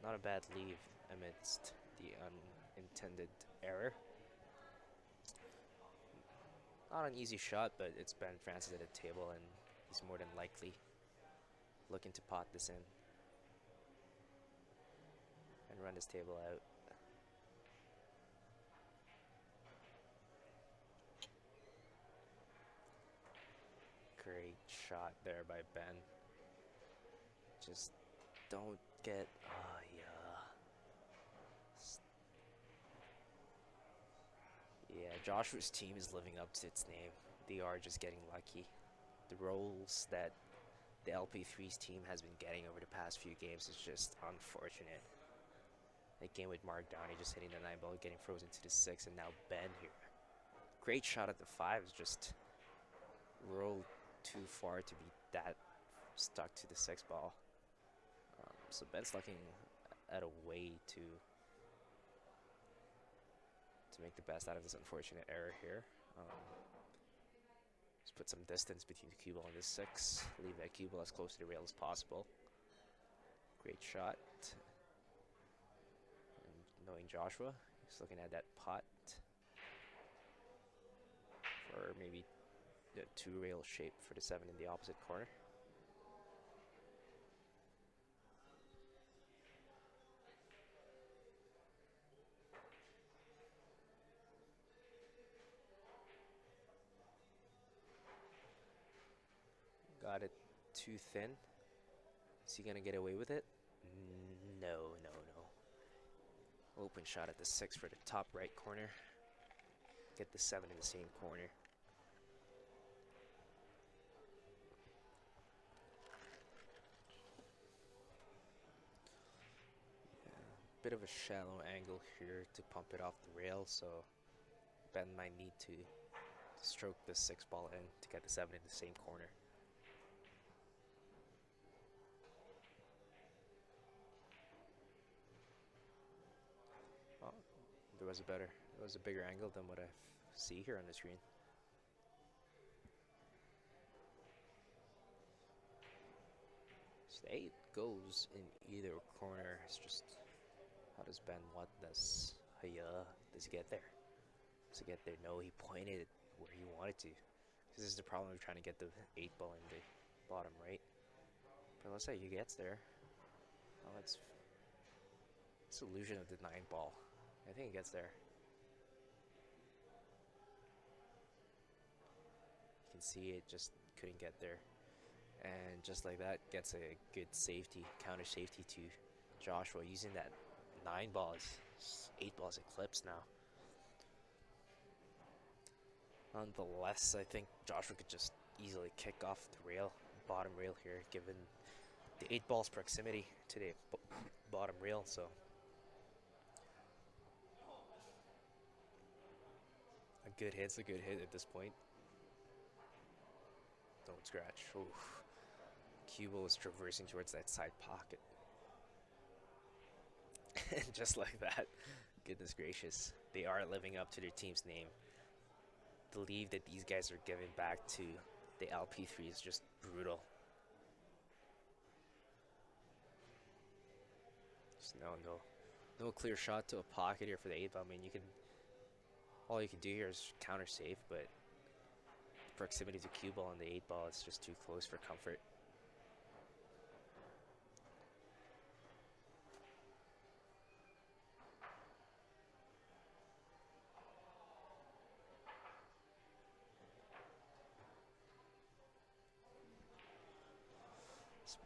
Not a bad leave amidst the unintended error. Not an easy shot, but it's Ben Francis at the table, and he's more than likely looking to pot this in and run this table out. Great shot there by Ben. Just don't get, oh yeah. Yeah, Joshua's team is living up to its name. They are just getting lucky. The rolls that the LP3's team has been getting over the past few games is just unfortunate. That game with Mark Downey just hitting the 9 ball, getting frozen to the 6, and now Ben here. Great shot at the 5, is just rolled too far to be that stuck to the 6 ball. So Ben's looking at a way to make the best out of this unfortunate error here. Just put some distance between the cue ball and the 6. Leave that cue ball as close to the rail as possible. Great shot. And knowing Joshua, he's looking at that pot for maybe the 2-rail shape for the 7 in the opposite corner. Got it too thin. Is he gonna get away with it? No, no, no. Open shot at the 6 for the top right corner. Get the 7 in the same corner. Yeah, bit of a shallow angle here to pump it off the rail, so Ben might need to stroke the 6 ball in to get the 7 in the same corner. Oh, there was a bigger angle than what I see here on the screen. So the 8 goes in either corner. It's just, how does Ben want this? Does he get there? Does he get there? No, he pointed where he wanted to. This is the problem of trying to get the 8 ball in the bottom right. But let's say he gets there. Oh, it's illusion of the 9 ball. I think he gets there. You can see it just couldn't get there. And just like that, gets a good safety, counter safety to Joshua using that 9 ball. 8 balls eclipsed now. Nonetheless, I think Joshua could just easily kick off the rail, bottom rail here, given the 8 ball's proximity to the bottom rail. So a good hit's a good hit at this point. Don't scratch. Oof. Cubo is traversing towards that side pocket. And just like that, goodness gracious, they are living up to their team's name. The lead that these guys are giving back to the LP3 is just brutal. Just no clear shot to a pocket here for the 8 ball. I mean, all you can do here is counter safe, but the proximity to cue ball and the 8 ball is just too close for comfort.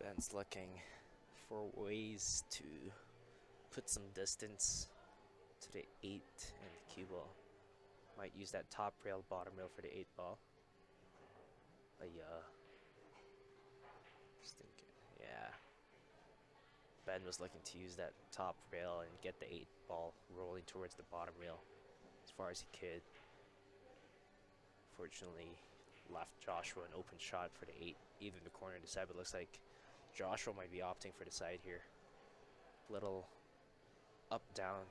Ben's looking for ways to put some distance to the 8 and the cue ball. Might use that top rail, bottom rail for the 8 ball. Just thinking, yeah. Ben was looking to use that top rail and get the 8 ball rolling towards the bottom rail as far as he could. Fortunately, left Joshua an open shot for the 8, either in the corner or the side, but it looks like Joshua might be opting for the side here. Little up-down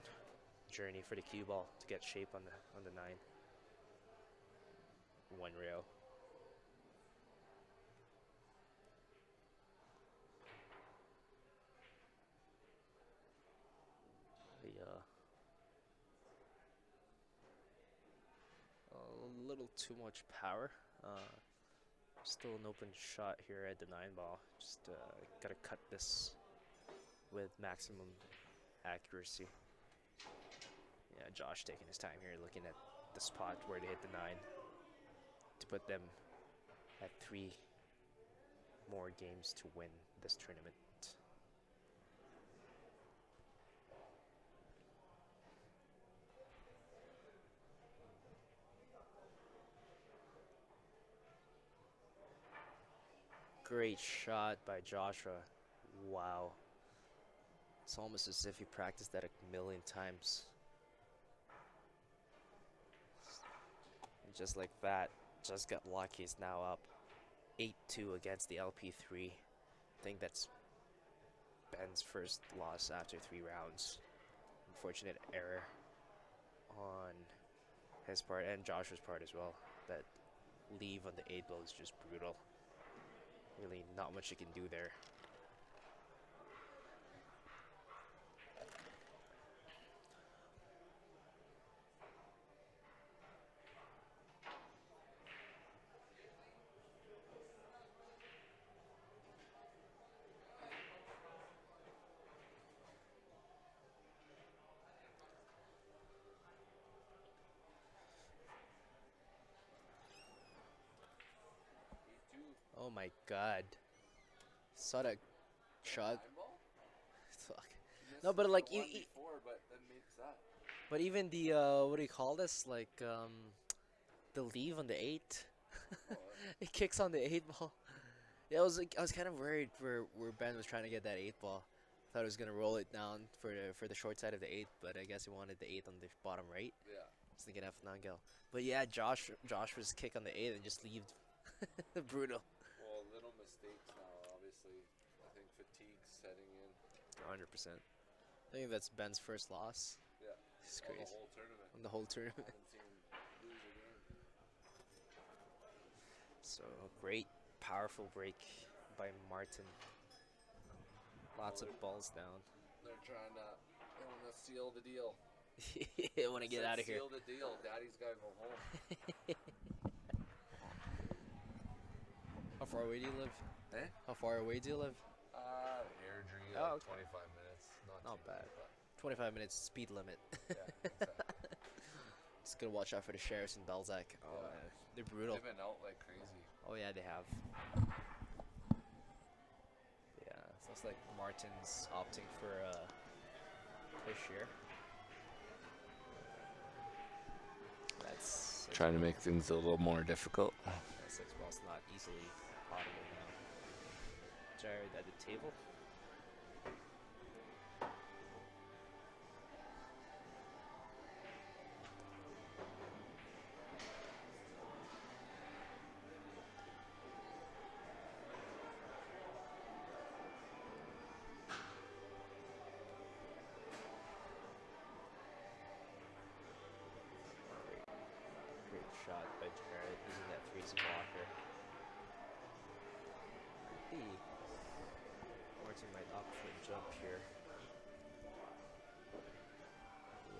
journey for the cue ball to get shape on the 9. One rail. A little too much power. Still an open shot here at the 9 ball. Just gotta cut this with maximum accuracy. Yeah, Josh taking his time here, looking at the spot where to hit the 9 to put them at 3 more games to win this tournament. Great shot by Joshua. Wow. It's almost as if he practiced that a million times. And just like that, just got lucky. He's now up 8-2 against the LP3. I think that's Ben's first loss after 3 rounds. Unfortunate error on his part and Joshua's part as well. That leave on the 8 ball is just brutal. Really not much you can do there. Oh my god. Saw that shot. Fuck. No, but like but even the what do you call this? Like the leave on the 8. It kicks on the 8 ball. Yeah, I was kind of worried where Ben was trying to get that 8 ball. Thought he was gonna roll it down for the short side of the 8, but I guess he wanted the 8 on the bottom right. Yeah. So they can have Nangel. But yeah, Josh was kick on the 8 and just leave. Brutal. Well, little mistakes now, obviously. I think fatigue's setting in. 100%. I think that's Ben's first loss. Yeah. It's crazy. The whole tournament. On the whole tournament. I haven't seen him lose a game. So great, powerful break by Martin. Lots of balls down. They're trying to, they want to seal the deal. They want to get out of here. Seal the deal. Daddy's got to go home. How far away do you live? Eh? How far away do you live? Airdrie, Oh, like okay. 25 minutes. Not too bad. but 25 minutes speed limit. yeah, exactly. Just gotta watch out for the sheriffs in Belzac. Oh, Yeah. man. They're brutal. They've been out like crazy. Oh yeah, they have. Yeah, so it's like Martin's opting for a push here. That's Trying to make things a little more difficult. that 6 ball's not easily audible now. Jared at the table. Great shot by Jared using that freeze blocker. Martin might opt for a jump here.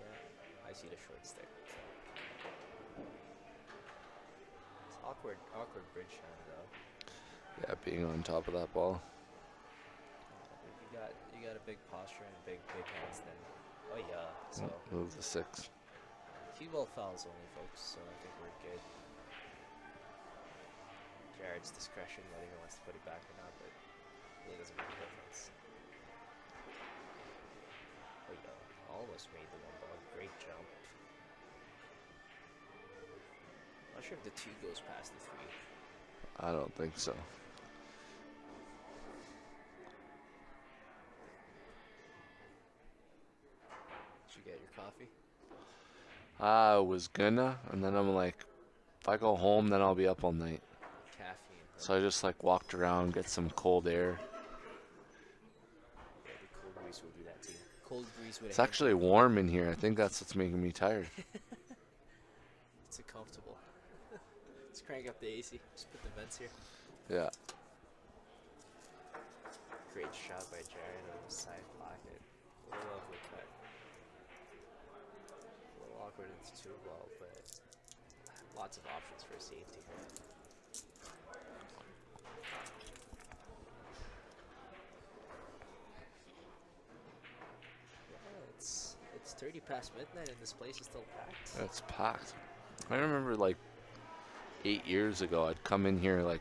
Yeah, I see the short stick. It's awkward bridge hand though. Yeah, being on top of that ball. If you got a big posture and big hands, then oh yeah. So Move the 6. cue ball fouls only, folks. So I think we're good. Jared's discretion whether he wants to put it back or not, but it really doesn't make a difference. Oh yeah, almost made the 1 ball. Great jump. Not sure if the 2 goes past the 3. I don't think so. Did you get your coffee? I was gonna, and then I'm like, if I go home, then I'll be up all night. Caffeine. Huh? So I just like walked around, get some cold air. Yeah, the cool breeze will do that too. cold breeze with It's a hint actually of warm in here. I think that's what's making me tired. It's uncomfortable. Let's crank up the AC. Just put the vents here. Yeah. Great shot by Jared on the side pocket. What a lovely cut. A little awkward into 2-ball, but lots of options for safety here. Yeah, it's 30 past midnight and this place is still packed. It's packed. I remember like 8 years ago, I'd come in here like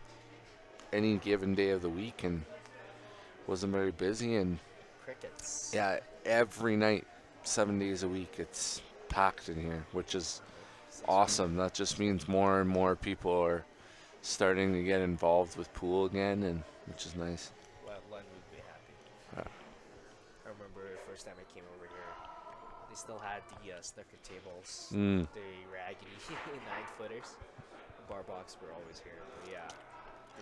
any given day of the week and wasn't very busy. And Crickets. yeah, every night, 7 days a week, it's packed in here, which is awesome. That just means more and more people are starting to get involved with pool again, and which is nice. Well, Len would be happy. Yeah. I remember the first time I came over here, they still had the snooker tables, Mm. the raggedy 9-footers. The bar box were always here, but yeah,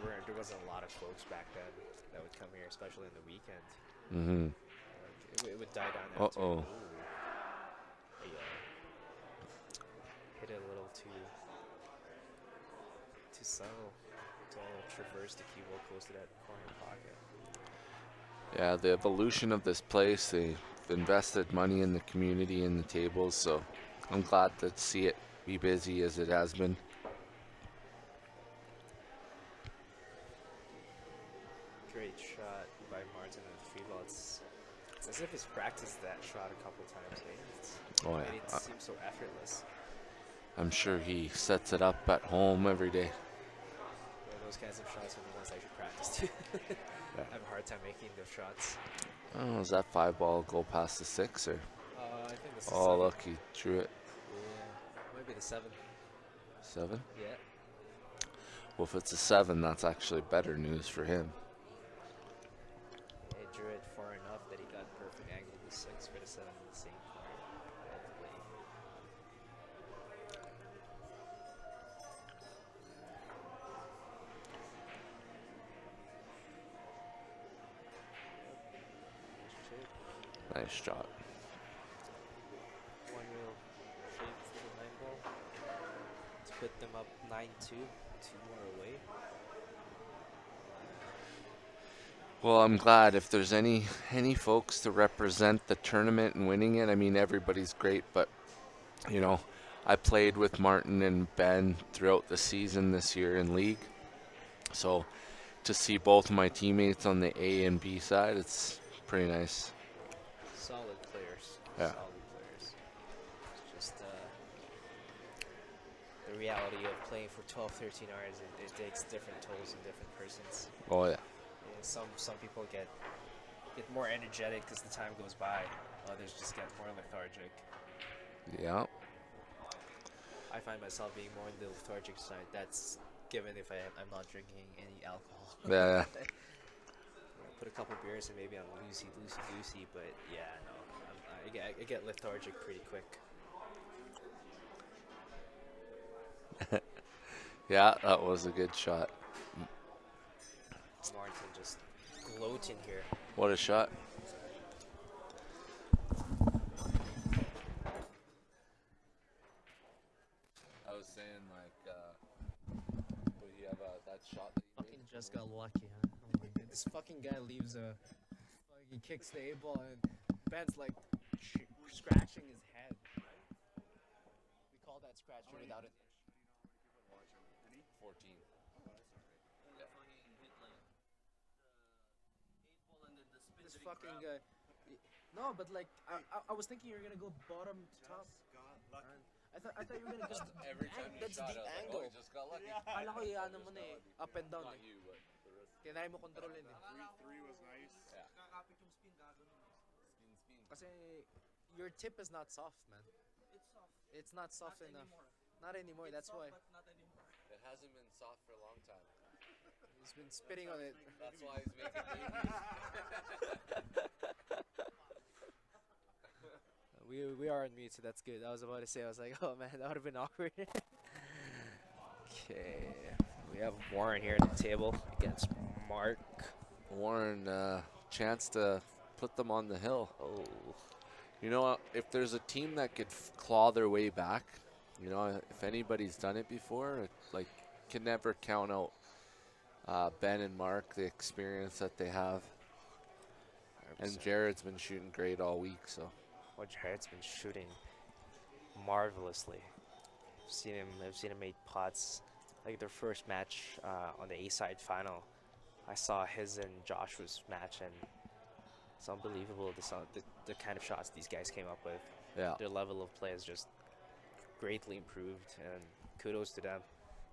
there wasn't a lot of folks back then that would come here, especially on the weekend. Mm-hmm. It would die down after. Uh-oh. Yeah. Hit it a little too subtle. To all traverse the cue ball close to that corner pocket. Yeah, the evolution of this place, they've invested money in the community and the tables, so I'm glad to see it be busy as it has been. Great shot by Martin in the 3-ball. It's as if he's practiced that shot a couple times. Oh, Made yeah. it seem so effortless. I'm sure he sets it up at home every day. Yeah, those kinds of shots are the ones I should practice too. Yeah. I have a hard time making those shots. Oh, is that 5-ball go past the 6 or? I think this is Oh, 7. look, he drew it. Yeah, might be the 7. 7? Yeah. Well, if it's a 7, that's actually better news for him. He drew it far enough that he got perfect angle to the 6 for the 7 in the same corner. Lovely. Nice shot. 1 real shape for the 9-ball. To put them up 9-2, 2 more away. Well, I'm glad if there's any folks to represent the tournament and winning it. I mean, everybody's great, but you know, I played with Martin and Ben throughout the season this year in league. So to see both my teammates on the A and B side, it's pretty nice. Solid players. Yeah. Solid players. It's just the reality of playing for 12, 13 hours, it takes different tolls in different persons. Oh yeah. Some people get more energetic as the time goes by. Others just get more lethargic. Yeah. I find myself being more on the lethargic side. That's given if I'm not drinking any alcohol. Yeah. Put a couple beers and maybe I'm loosey-goosey, but yeah, no, I get lethargic pretty quick. Yeah, that was a good shot. Martin just gloating here. What a shot. I was saying, like, would you have that shot that you Fucking just got lucky, huh? Oh my god. This fucking guy leaves he kicks the 8-ball and Ben's like scratching his head. We call that scratching without it. 14. This fucking guy. No, but like I was thinking you were gonna go bottom to top. I thought you were gonna just Every time you that's shot, the I was like, angle. oh, you just got lucky. Kala ko yan naman eh, up and down Not eh. you, but the rest. Tinry mo kontrolin eh. 3-3 was nice. Yeah. Kasi your tip is not soft, man. It's not soft enough. Not anymore, that's why. It hasn't been soft for a long time. He's been spitting on it. That's why he's making babies. We are on mute, so that's good. I was about to say, I was like, oh man, that would have been awkward. Okay, we have Warren here at the table against Mark. Warren, chance to put them on the hill. Oh, You know, if there's a team that could claw their way back, you know, if anybody's done it before, like, can never count out Ben and Mark, the experience that they have. And 100%. Jared's been shooting great all week, so. Well, Jared's been shooting marvelously. I've seen him make pots. Like their first match on the A-side final, I saw his and Joshua's match, and it's unbelievable the kind of shots these guys came up with. Yeah. Their level of play has just greatly improved, and kudos to them.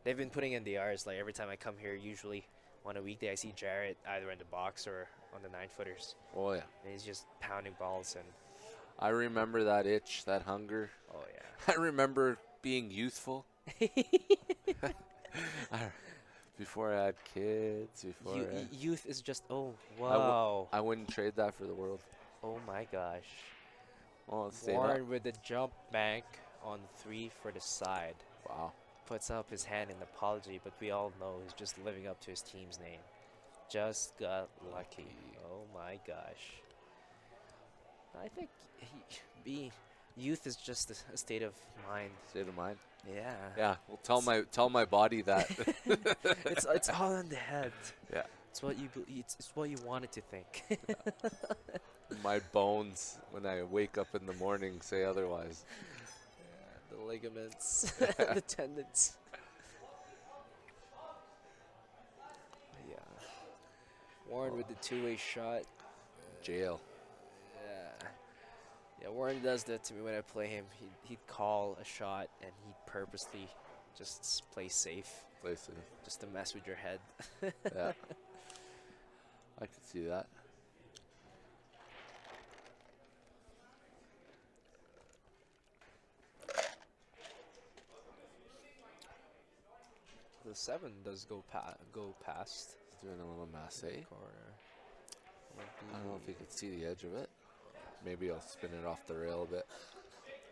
They've been putting in the hours. Like every time I come here, usually on a weekday, I see Jared either in the box or on the 9-footers. Oh, yeah. And he's just pounding balls, and I remember that itch, that hunger. oh yeah. I remember being youthful. Before I had kids, Youth is just, oh, wow. I wouldn't trade that for the world. Oh my gosh. Oh, stay up. Warren with the jump bank on 3 for the side. Wow. Puts up his hand in apology, but we all know he's just living up to his team's name. Just got lucky. Oh my gosh. I think youth is just a state of mind. State of mind. Yeah. Yeah. Well, tell my body that. It's all in the head. Yeah. It's what you want it to think. My bones, when I wake up in the morning, say otherwise. The ligaments, the tendons. Yeah. Warren with the two-way shot. Jail. Yeah. Yeah, Warren does that to me when I play him. He'd call a shot and he'd purposely just play safe. Play safe. Just to mess with your head. Yeah. I could see that. The 7 does go past. He's doing a little masse. Corner. I don't know if you can see the edge of it. Maybe I'll spin it off the rail a bit.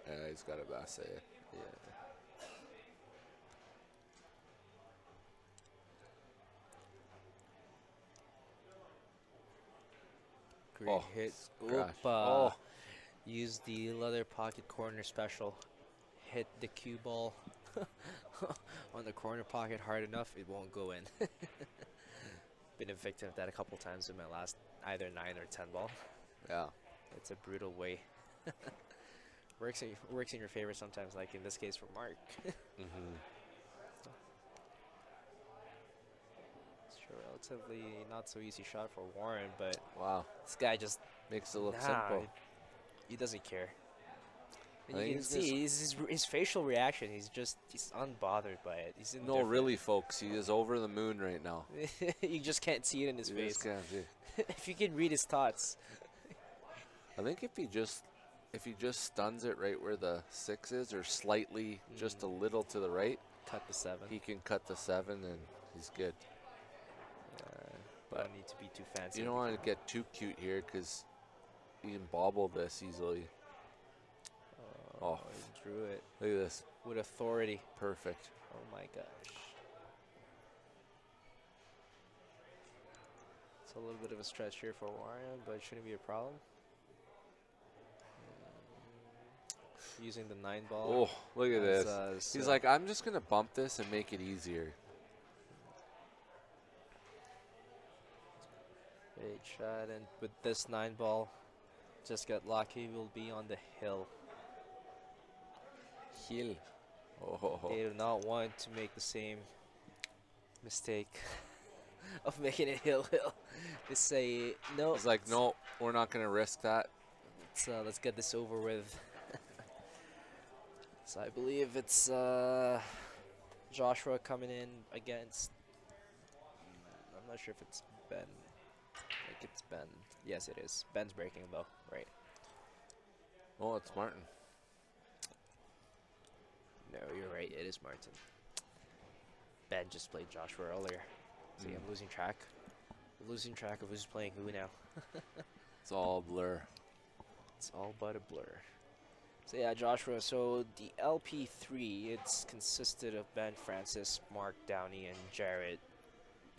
Yeah, he's got a masse. Yeah. Great hit. Crash. Oopa. Use the leather pocket corner special. Hit the cue ball on the corner pocket hard enough, it won't go in. Been a victim of that a couple times in my last either 9 or 10 ball. Yeah. It's a brutal way. works in your favor sometimes, like in this case for Mark. Mm-hmm. It's a relatively not so easy shot for Warren, but Wow. this guy just Makes it look simple. He doesn't care. And I you think can he's see his facial reaction. He's unbothered by it. He's No, indifferent. really, folks. He is over the moon right now. You just can't see it in his You face. just can't see. If you can read his thoughts. I think if he just stuns it right where the 6 is, or slightly just a little to the right, Cut the 7. he can cut the 7 and he's good. But don't need to be too fancy. You don't want to get too cute here because you can bobble this easily. Oh, He drew it look at this. with authority. Perfect. Oh my gosh. It's a little bit of a stretch here for Warren, but it shouldn't be a problem. Using the 9 ball. Oh, look at as, this. He's so- like, I'm just going to bump this and make it easier. Great shot, and with this 9 ball, just got lucky. We'll be on the hill. Hill. Oh, They do not want to make the same mistake of making it hill. They say no. He's like, no, we're not going to risk that. Let's get this over with. So I believe it's Joshua coming in against. I'm not sure if it's Ben. I think it's Ben. Yes, it is. Ben's breaking though, right? Oh, it's Martin. No, you're right. It is Martin. Ben just played Joshua earlier. See, I'm losing track. Losing track of who's playing who now. It's all blur. It's all but a blur. So yeah, Joshua, so the LP3, it's consisted of Ben Francis, Mark Downey, and Jared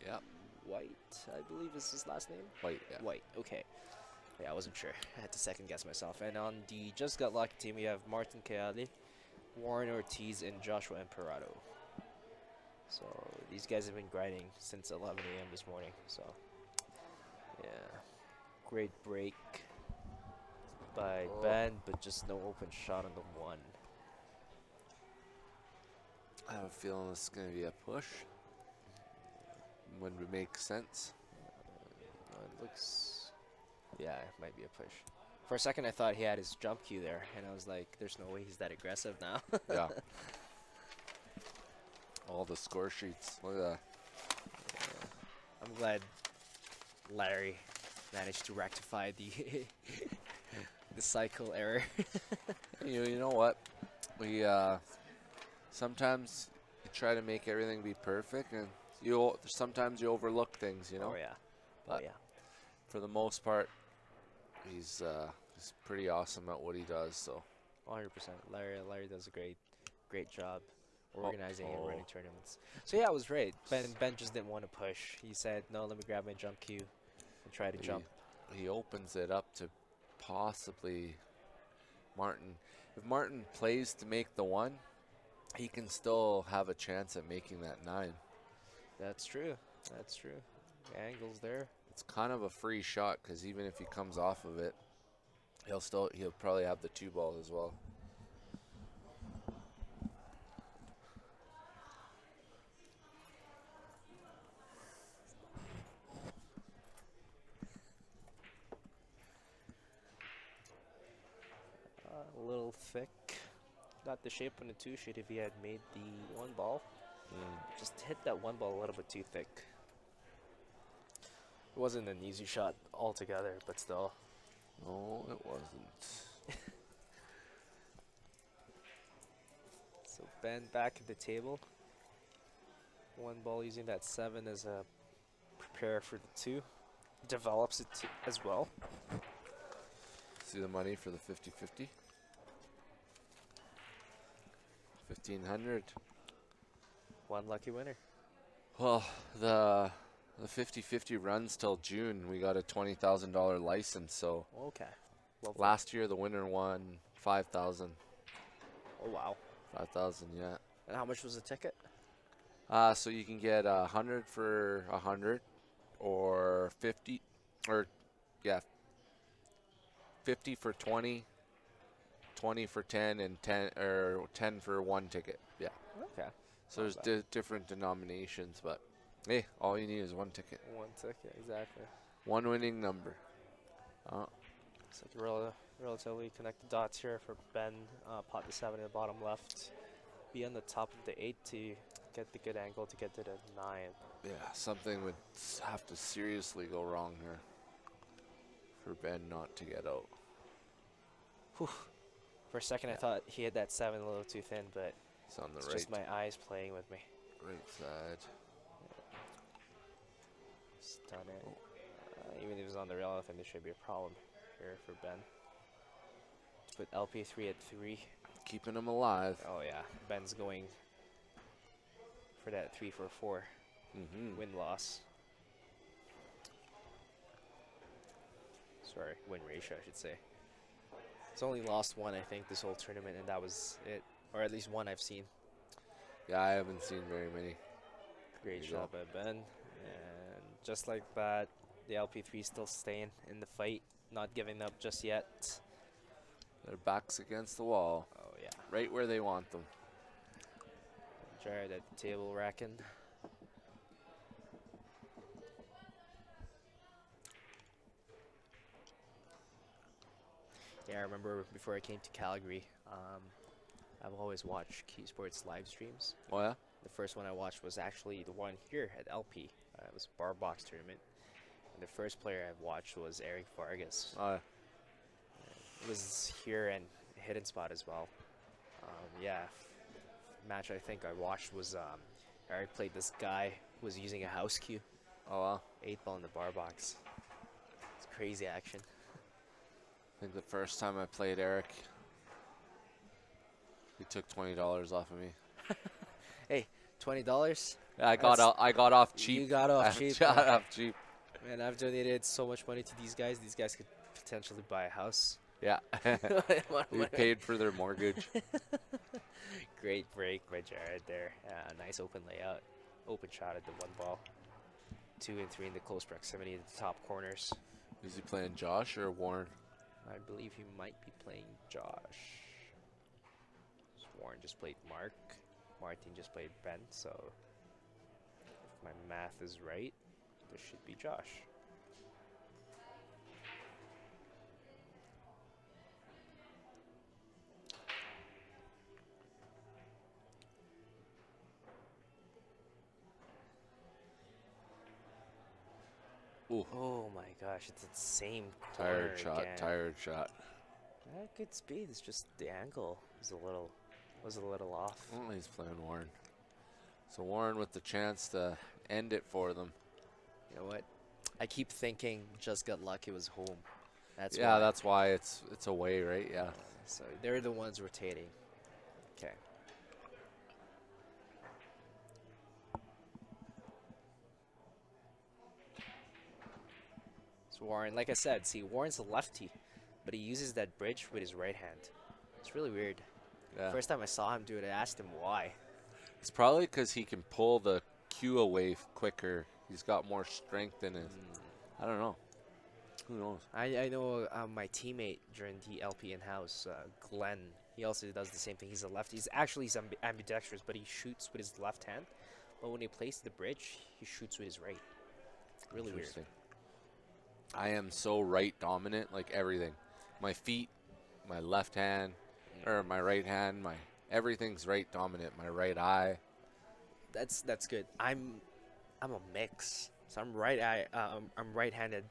Yep. White, I believe is his last name? White, yeah. White, okay. Yeah, I wasn't sure. I had to second guess myself. And on the Just Got Lucky team, we have Martin Keale, Warren Ortiz, and Joshua Emperado. So these guys have been grinding since 11 a.m. this morning. So yeah, great break by Ben, but just no open shot on the one. I have a feeling this is going to be a push. Would it make sense? It looks, yeah, it might be a push. For a second, I thought he had his jump cue there, and I was like, there's no way he's that aggressive now. Yeah. All the score sheets. Look at that. I'm glad Larry managed to rectify the the cycle error. You know what? We sometimes you try to make everything be perfect, and sometimes you overlook things. You know. Oh yeah. But for the most part, he's pretty awesome at what he does. So 100%. Larry does a great job organizing and running tournaments. So yeah, it was great. Ben just didn't want to push. He said, "No, let me grab my jump cue and try to jump." He opens it up to possibly Martin. If Martin plays to make the one, he can still have a chance at making that 9. That's true. That's true. The angle's there. It's kind of a free shot because even if he comes off of it, he'll probably have the 2 ball as well. A little thick. Got the shape on the 2 sheet if he had made the 1 ball. Just hit that 1 ball a little bit too thick. It wasn't an easy shot altogether, but still. No, it wasn't. So Ben back at the table. 1 ball using that 7 as a prepare for the 2. Develops it as well. See the money for the 50-50? 1,500. 1 lucky winner. Well, the 50-50 runs till June. We got a $20,000 license, so Okay. Lovely. last year the winner won 5,000. Oh wow. 5,000, yeah. And how much was the ticket? So you can get 100 for 100, or 50, or yeah, 50 for 20, 20 for 10, and 10 or 10 for 1 ticket. Yeah. Okay. So there's different denominations, but hey, all you need is 1 ticket. 1 ticket, exactly. 1 winning number. It's like relatively connect the dots here for Ben. Pot the 7 in the bottom left. Be on the top of the 8 to get the good angle to get to the 9. Yeah, something would have to seriously go wrong here for Ben not to get out. Whew. For a second, I thought he had that 7 a little too thin, but It's on the it's right, just my eyes playing with me. right side. Stun it. Even if it was on the rail, I think there should be a problem here for Ben. Put LP3 at 3. Keeping him alive. Oh yeah, Ben's going for that 3 for 4 win-loss. Sorry, win ratio, I should say. It's only lost 1, I think, this whole tournament, and that was it. Or at least 1 I've seen. Yeah, I haven't seen very many. Great There you job by Ben. And just like that, the LP3 still staying in the fight, not giving up just yet. Their backs against the wall, Oh yeah. right where they want them. Jared at the table racking. Yeah, I remember before I came to Calgary, I've always watched Key Sports live streams. Oh yeah? The first one I watched was actually the one here at LP. It was a bar box tournament. And the first player I watched was Eric Vargas. Oh, It was here and Hidden Spot as well. Yeah, match I think I watched was Eric played this guy who was using a house cue. oh wow. 8 ball in the bar box. It's crazy action. I think the first time I played Eric, he took $20 off of me. Hey, $20? Yeah, I got off cheap. You got off I cheap. got off cheap. Man, I've donated so much money to these guys. These guys could potentially buy a house. Yeah. We paid for their mortgage. Great break by Jared there. Nice open layout. Open shot at the one ball. 2 and 3 in the close proximity of the top corners. Is he playing Josh or Warren? I believe he might be playing Josh. Warren just played Mark. Martin just played Ben. So if my math is right, this should be Josh. Ooh. Oh my gosh, it's the same Tired corner shot, again. tired shot. Good speed. It's just the angle was a little off. Oh, he's playing Warren. So Warren with the chance to end it for them. You know what? I keep thinking just got lucky was home. That's Yeah, why. that's why it's away, right? Yeah. So they're the ones rotating. Okay. So Warren, like I said, see, Warren's a lefty, but he uses that bridge with his right hand. It's really weird. Yeah. First time I saw him do it, I asked him why. It's probably because he can pull the cue away quicker. He's got more strength in his. I don't know. Who knows? I know my teammate during the LP in-house, Glenn, he also does the same thing. He's a lefty. He's ambidextrous, but he shoots with his left hand. But when he plays the bridge, he shoots with his right. Really weird. Interesting. I am so right dominant, like everything. My feet, my left hand, or my right hand, my everything's right dominant. My right eye. That's good. I'm a mix. So I'm I'm right-handed,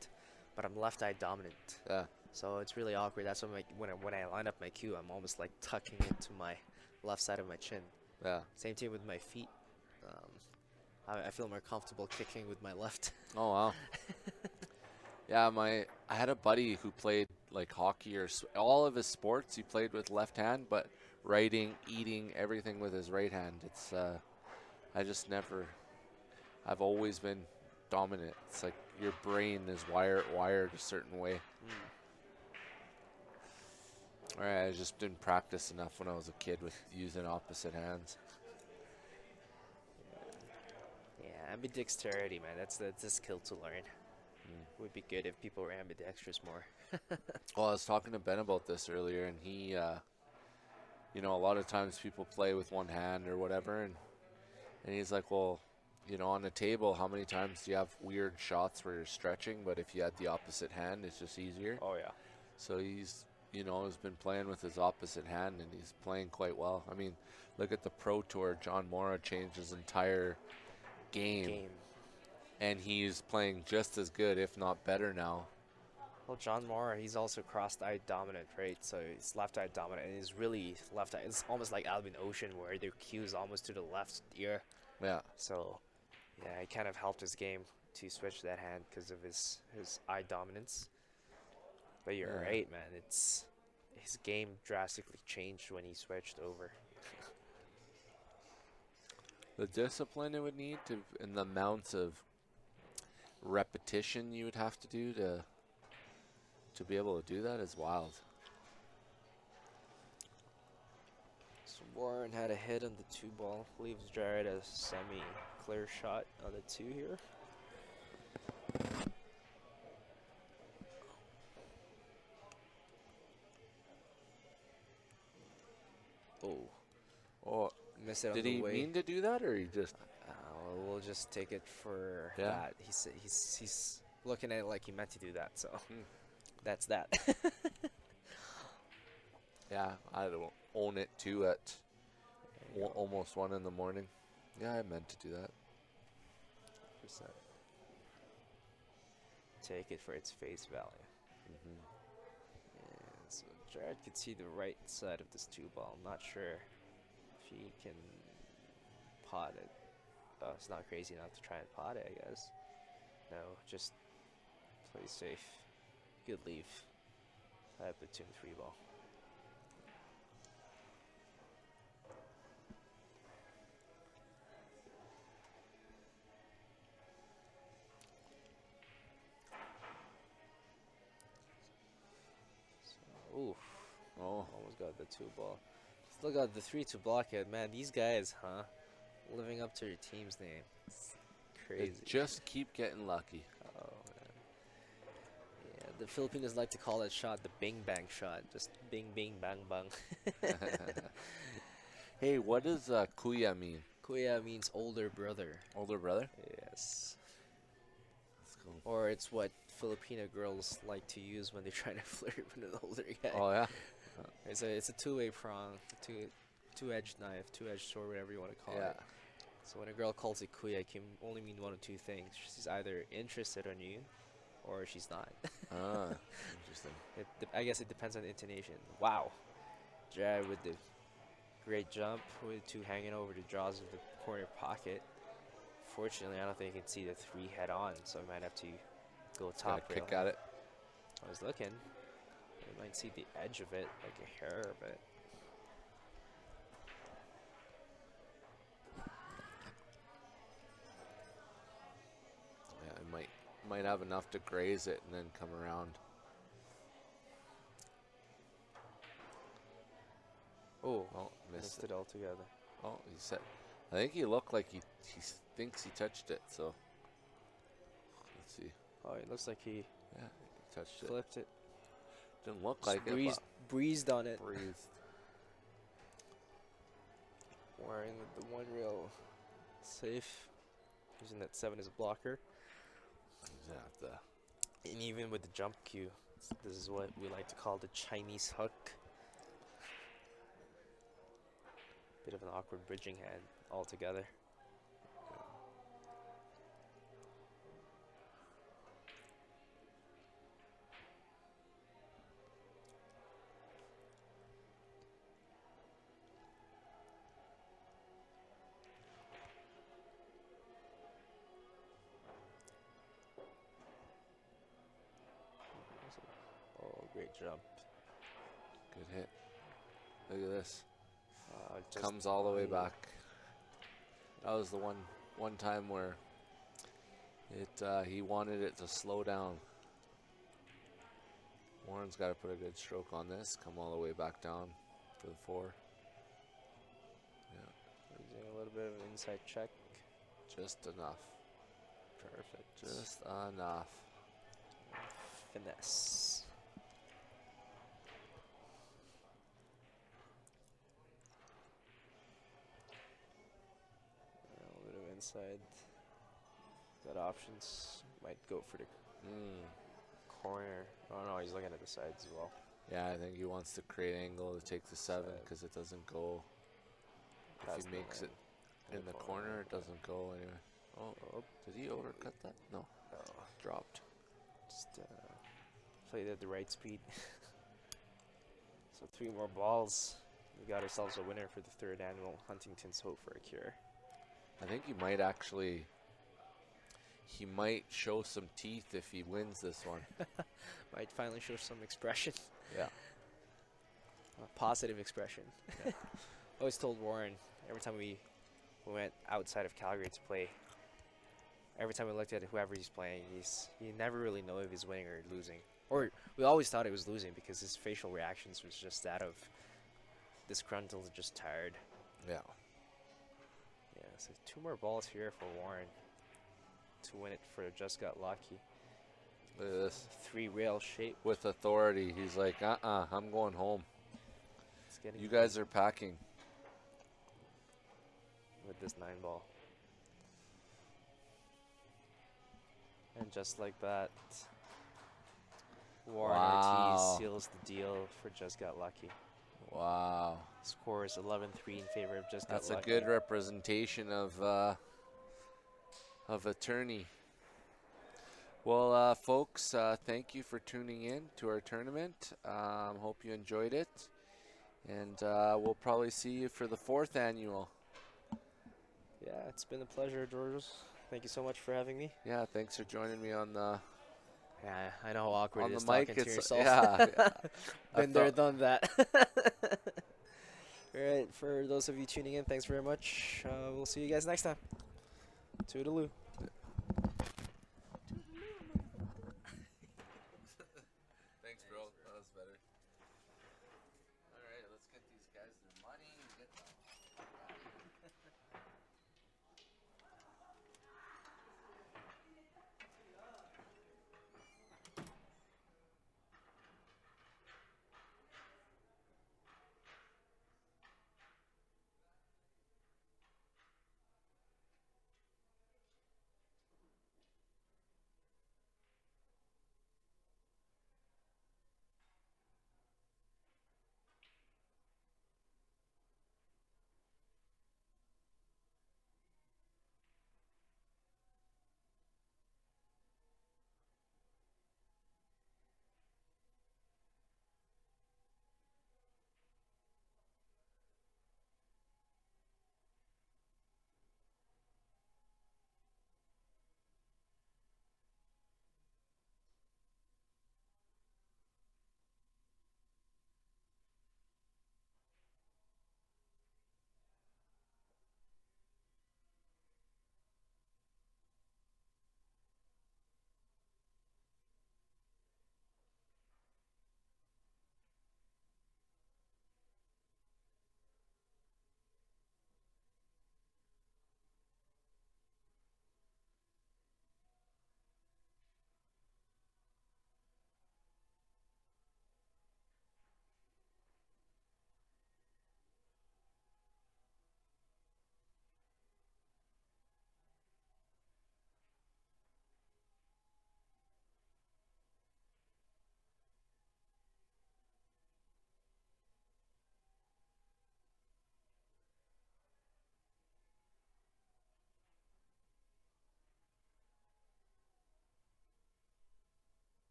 but I'm left-eye dominant. Yeah. So it's really awkward. That's why when I line up my cue, I'm almost like tucking into my left side of my chin. Yeah. Same thing with my feet. I feel more comfortable kicking with my left. Oh wow. Yeah, I had a buddy who played like hockey or all of his sports. He played with left hand, but writing, eating, everything with his right hand. It's I've always been dominant. It's like your brain is wired a certain way. All right, I just didn't practice enough when I was a kid with using opposite hands. Yeah, ambidexterity, man. That's a skill to learn. Would be good if people were ambidextrous more. Well, I was talking to Ben about this earlier, and he, a lot of times people play with one hand or whatever, and he's like, well, on a table, how many times do you have weird shots where you're stretching, but if you had the opposite hand, it's just easier. Oh yeah. So he's, has been playing with his opposite hand, and he's playing quite well. I mean, look at the Pro Tour. John Mora changed his entire game. And he's playing just as good, if not better now. Well, John Mora, he's also cross-eye dominant, right? So he's left-eye dominant, and he's really left-eye. It's almost like Albin Ocean, where their cue is almost to the left ear. Yeah. So, yeah, it kind of helped his game to switch that hand because of his eye dominance. But you're right, man. His game drastically changed when he switched over. The discipline it would need to, and the amounts of repetition you would have to do to be able to do that is wild. So Warren had a hit on the 2 ball, leaves Jared a semi-clear shot on the 2 here. Oh, Missed it on did the he way. mean to do that, or he just? We'll just take it for Yeah. that. He's looking at it like he meant to do that, so that's that. Yeah, I don't own it too at almost 1 in the morning. Yeah, I meant to do that. %. Take it for its face value. And so Jared could see the right side of this 2 ball. I'm not sure if he can pot it. It's not crazy enough to try and pot it, I guess. No, just play safe. Good leave. I have the 2 and 3 ball. Oh, Almost got the 2-ball. Still got the 3 to block it. Man, these guys, huh? Living up to their team's name. It's they crazy. just keep getting lucky. Oh, man. Yeah, the Filipinos like to call that shot the bing bang shot. Just bing, bing, bang, bang. Hey, what does kuya mean? Kuya means older brother. Older brother? Yes. That's cool. Or it's what Filipino girls like to use when they're trying to flirt with an older guy. Oh, yeah? It's a two-way prong, two-edged knife, two-edged sword, whatever you want to call Yeah. it. So when a girl calls it kuya, it can only mean one of two things. She's either interested in you, or she's not. Ah, interesting. I guess it depends on the intonation. Wow. Jab with the great jump, with 2 hanging over the jaws of the corner pocket. Fortunately, I don't think you can see the 3 head on, so I might have to go Just gotta top rail. kick at it. I was looking. You might see the edge of it, like a hair of it. Yeah, it might have enough to graze it and then come around. Oh, Oh, missed missed it altogether. Oh, he said. I think he looked like he thinks he touched it. So let's see. Oh, it looks like he Yeah, he touched it. flipped it. Didn't look Just like breezed on it. it. Breathed. Wearing with the 1 reel safe. Using that 7 as a blocker. He's gonna have to. And even with the jump cue, this is what we like to call the Chinese hook. Bit of an awkward bridging hand altogether. Oh, great jump. Good hit. Look at this. Just Comes all the way back. That was the one time where he wanted it to slow down. Warren's got to put a good stroke on this. Come all the way back down for the 4. Yeah, Doing a little bit of an inside check. just enough. Perfect. Just enough. Finesse. A little bit of inside. Got options. Might go for the corner. Oh no, he's looking at the sides as well. Yeah, I think he wants to create angle to take the 7 Side. because it doesn't go. That's If he the makes line. it in the corner, it doesn't go anyway. Oh, did he overcut that? No, dropped. Just played at the right speed. So 3 more balls. We got ourselves a winner for the 3rd annual Huntington's Hope for a Cure. I think he might actually. He might show some teeth if he wins this one. Might finally show some expression. Yeah. A positive expression. Yeah. I always told Warren every time we went outside of Calgary to play, every time we looked at whoever he's playing, you never really know if he's winning or losing. Or we always thought he was losing because his facial reactions was just that of disgruntled, just tired. Yeah. Yeah, so 2 more balls here for Warren to win it for Just Got Lucky. Look at this. 3 rail shape. With authority, he's like, I'm going home. It's getting You guys are packing. with this 9 ball. And just like that, Warren Wow. Ortiz seals the deal for Just Got Lucky. Wow. Score is 11-3 in favor of Just That's Got a Lucky. good representation of attorney. Well, folks, thank you for tuning in to our tournament. Hope you enjoyed it. And we'll probably see you for the 4th annual. Yeah, it's been a pleasure, George. Thank you so much for having me. Yeah, thanks for joining me on the Yeah, I know how awkward on it the is mic. talking to It's yourself. yeah. Been there, done that. All right, for those of you tuning in, thanks very much. We'll see you guys next time. Toodaloo.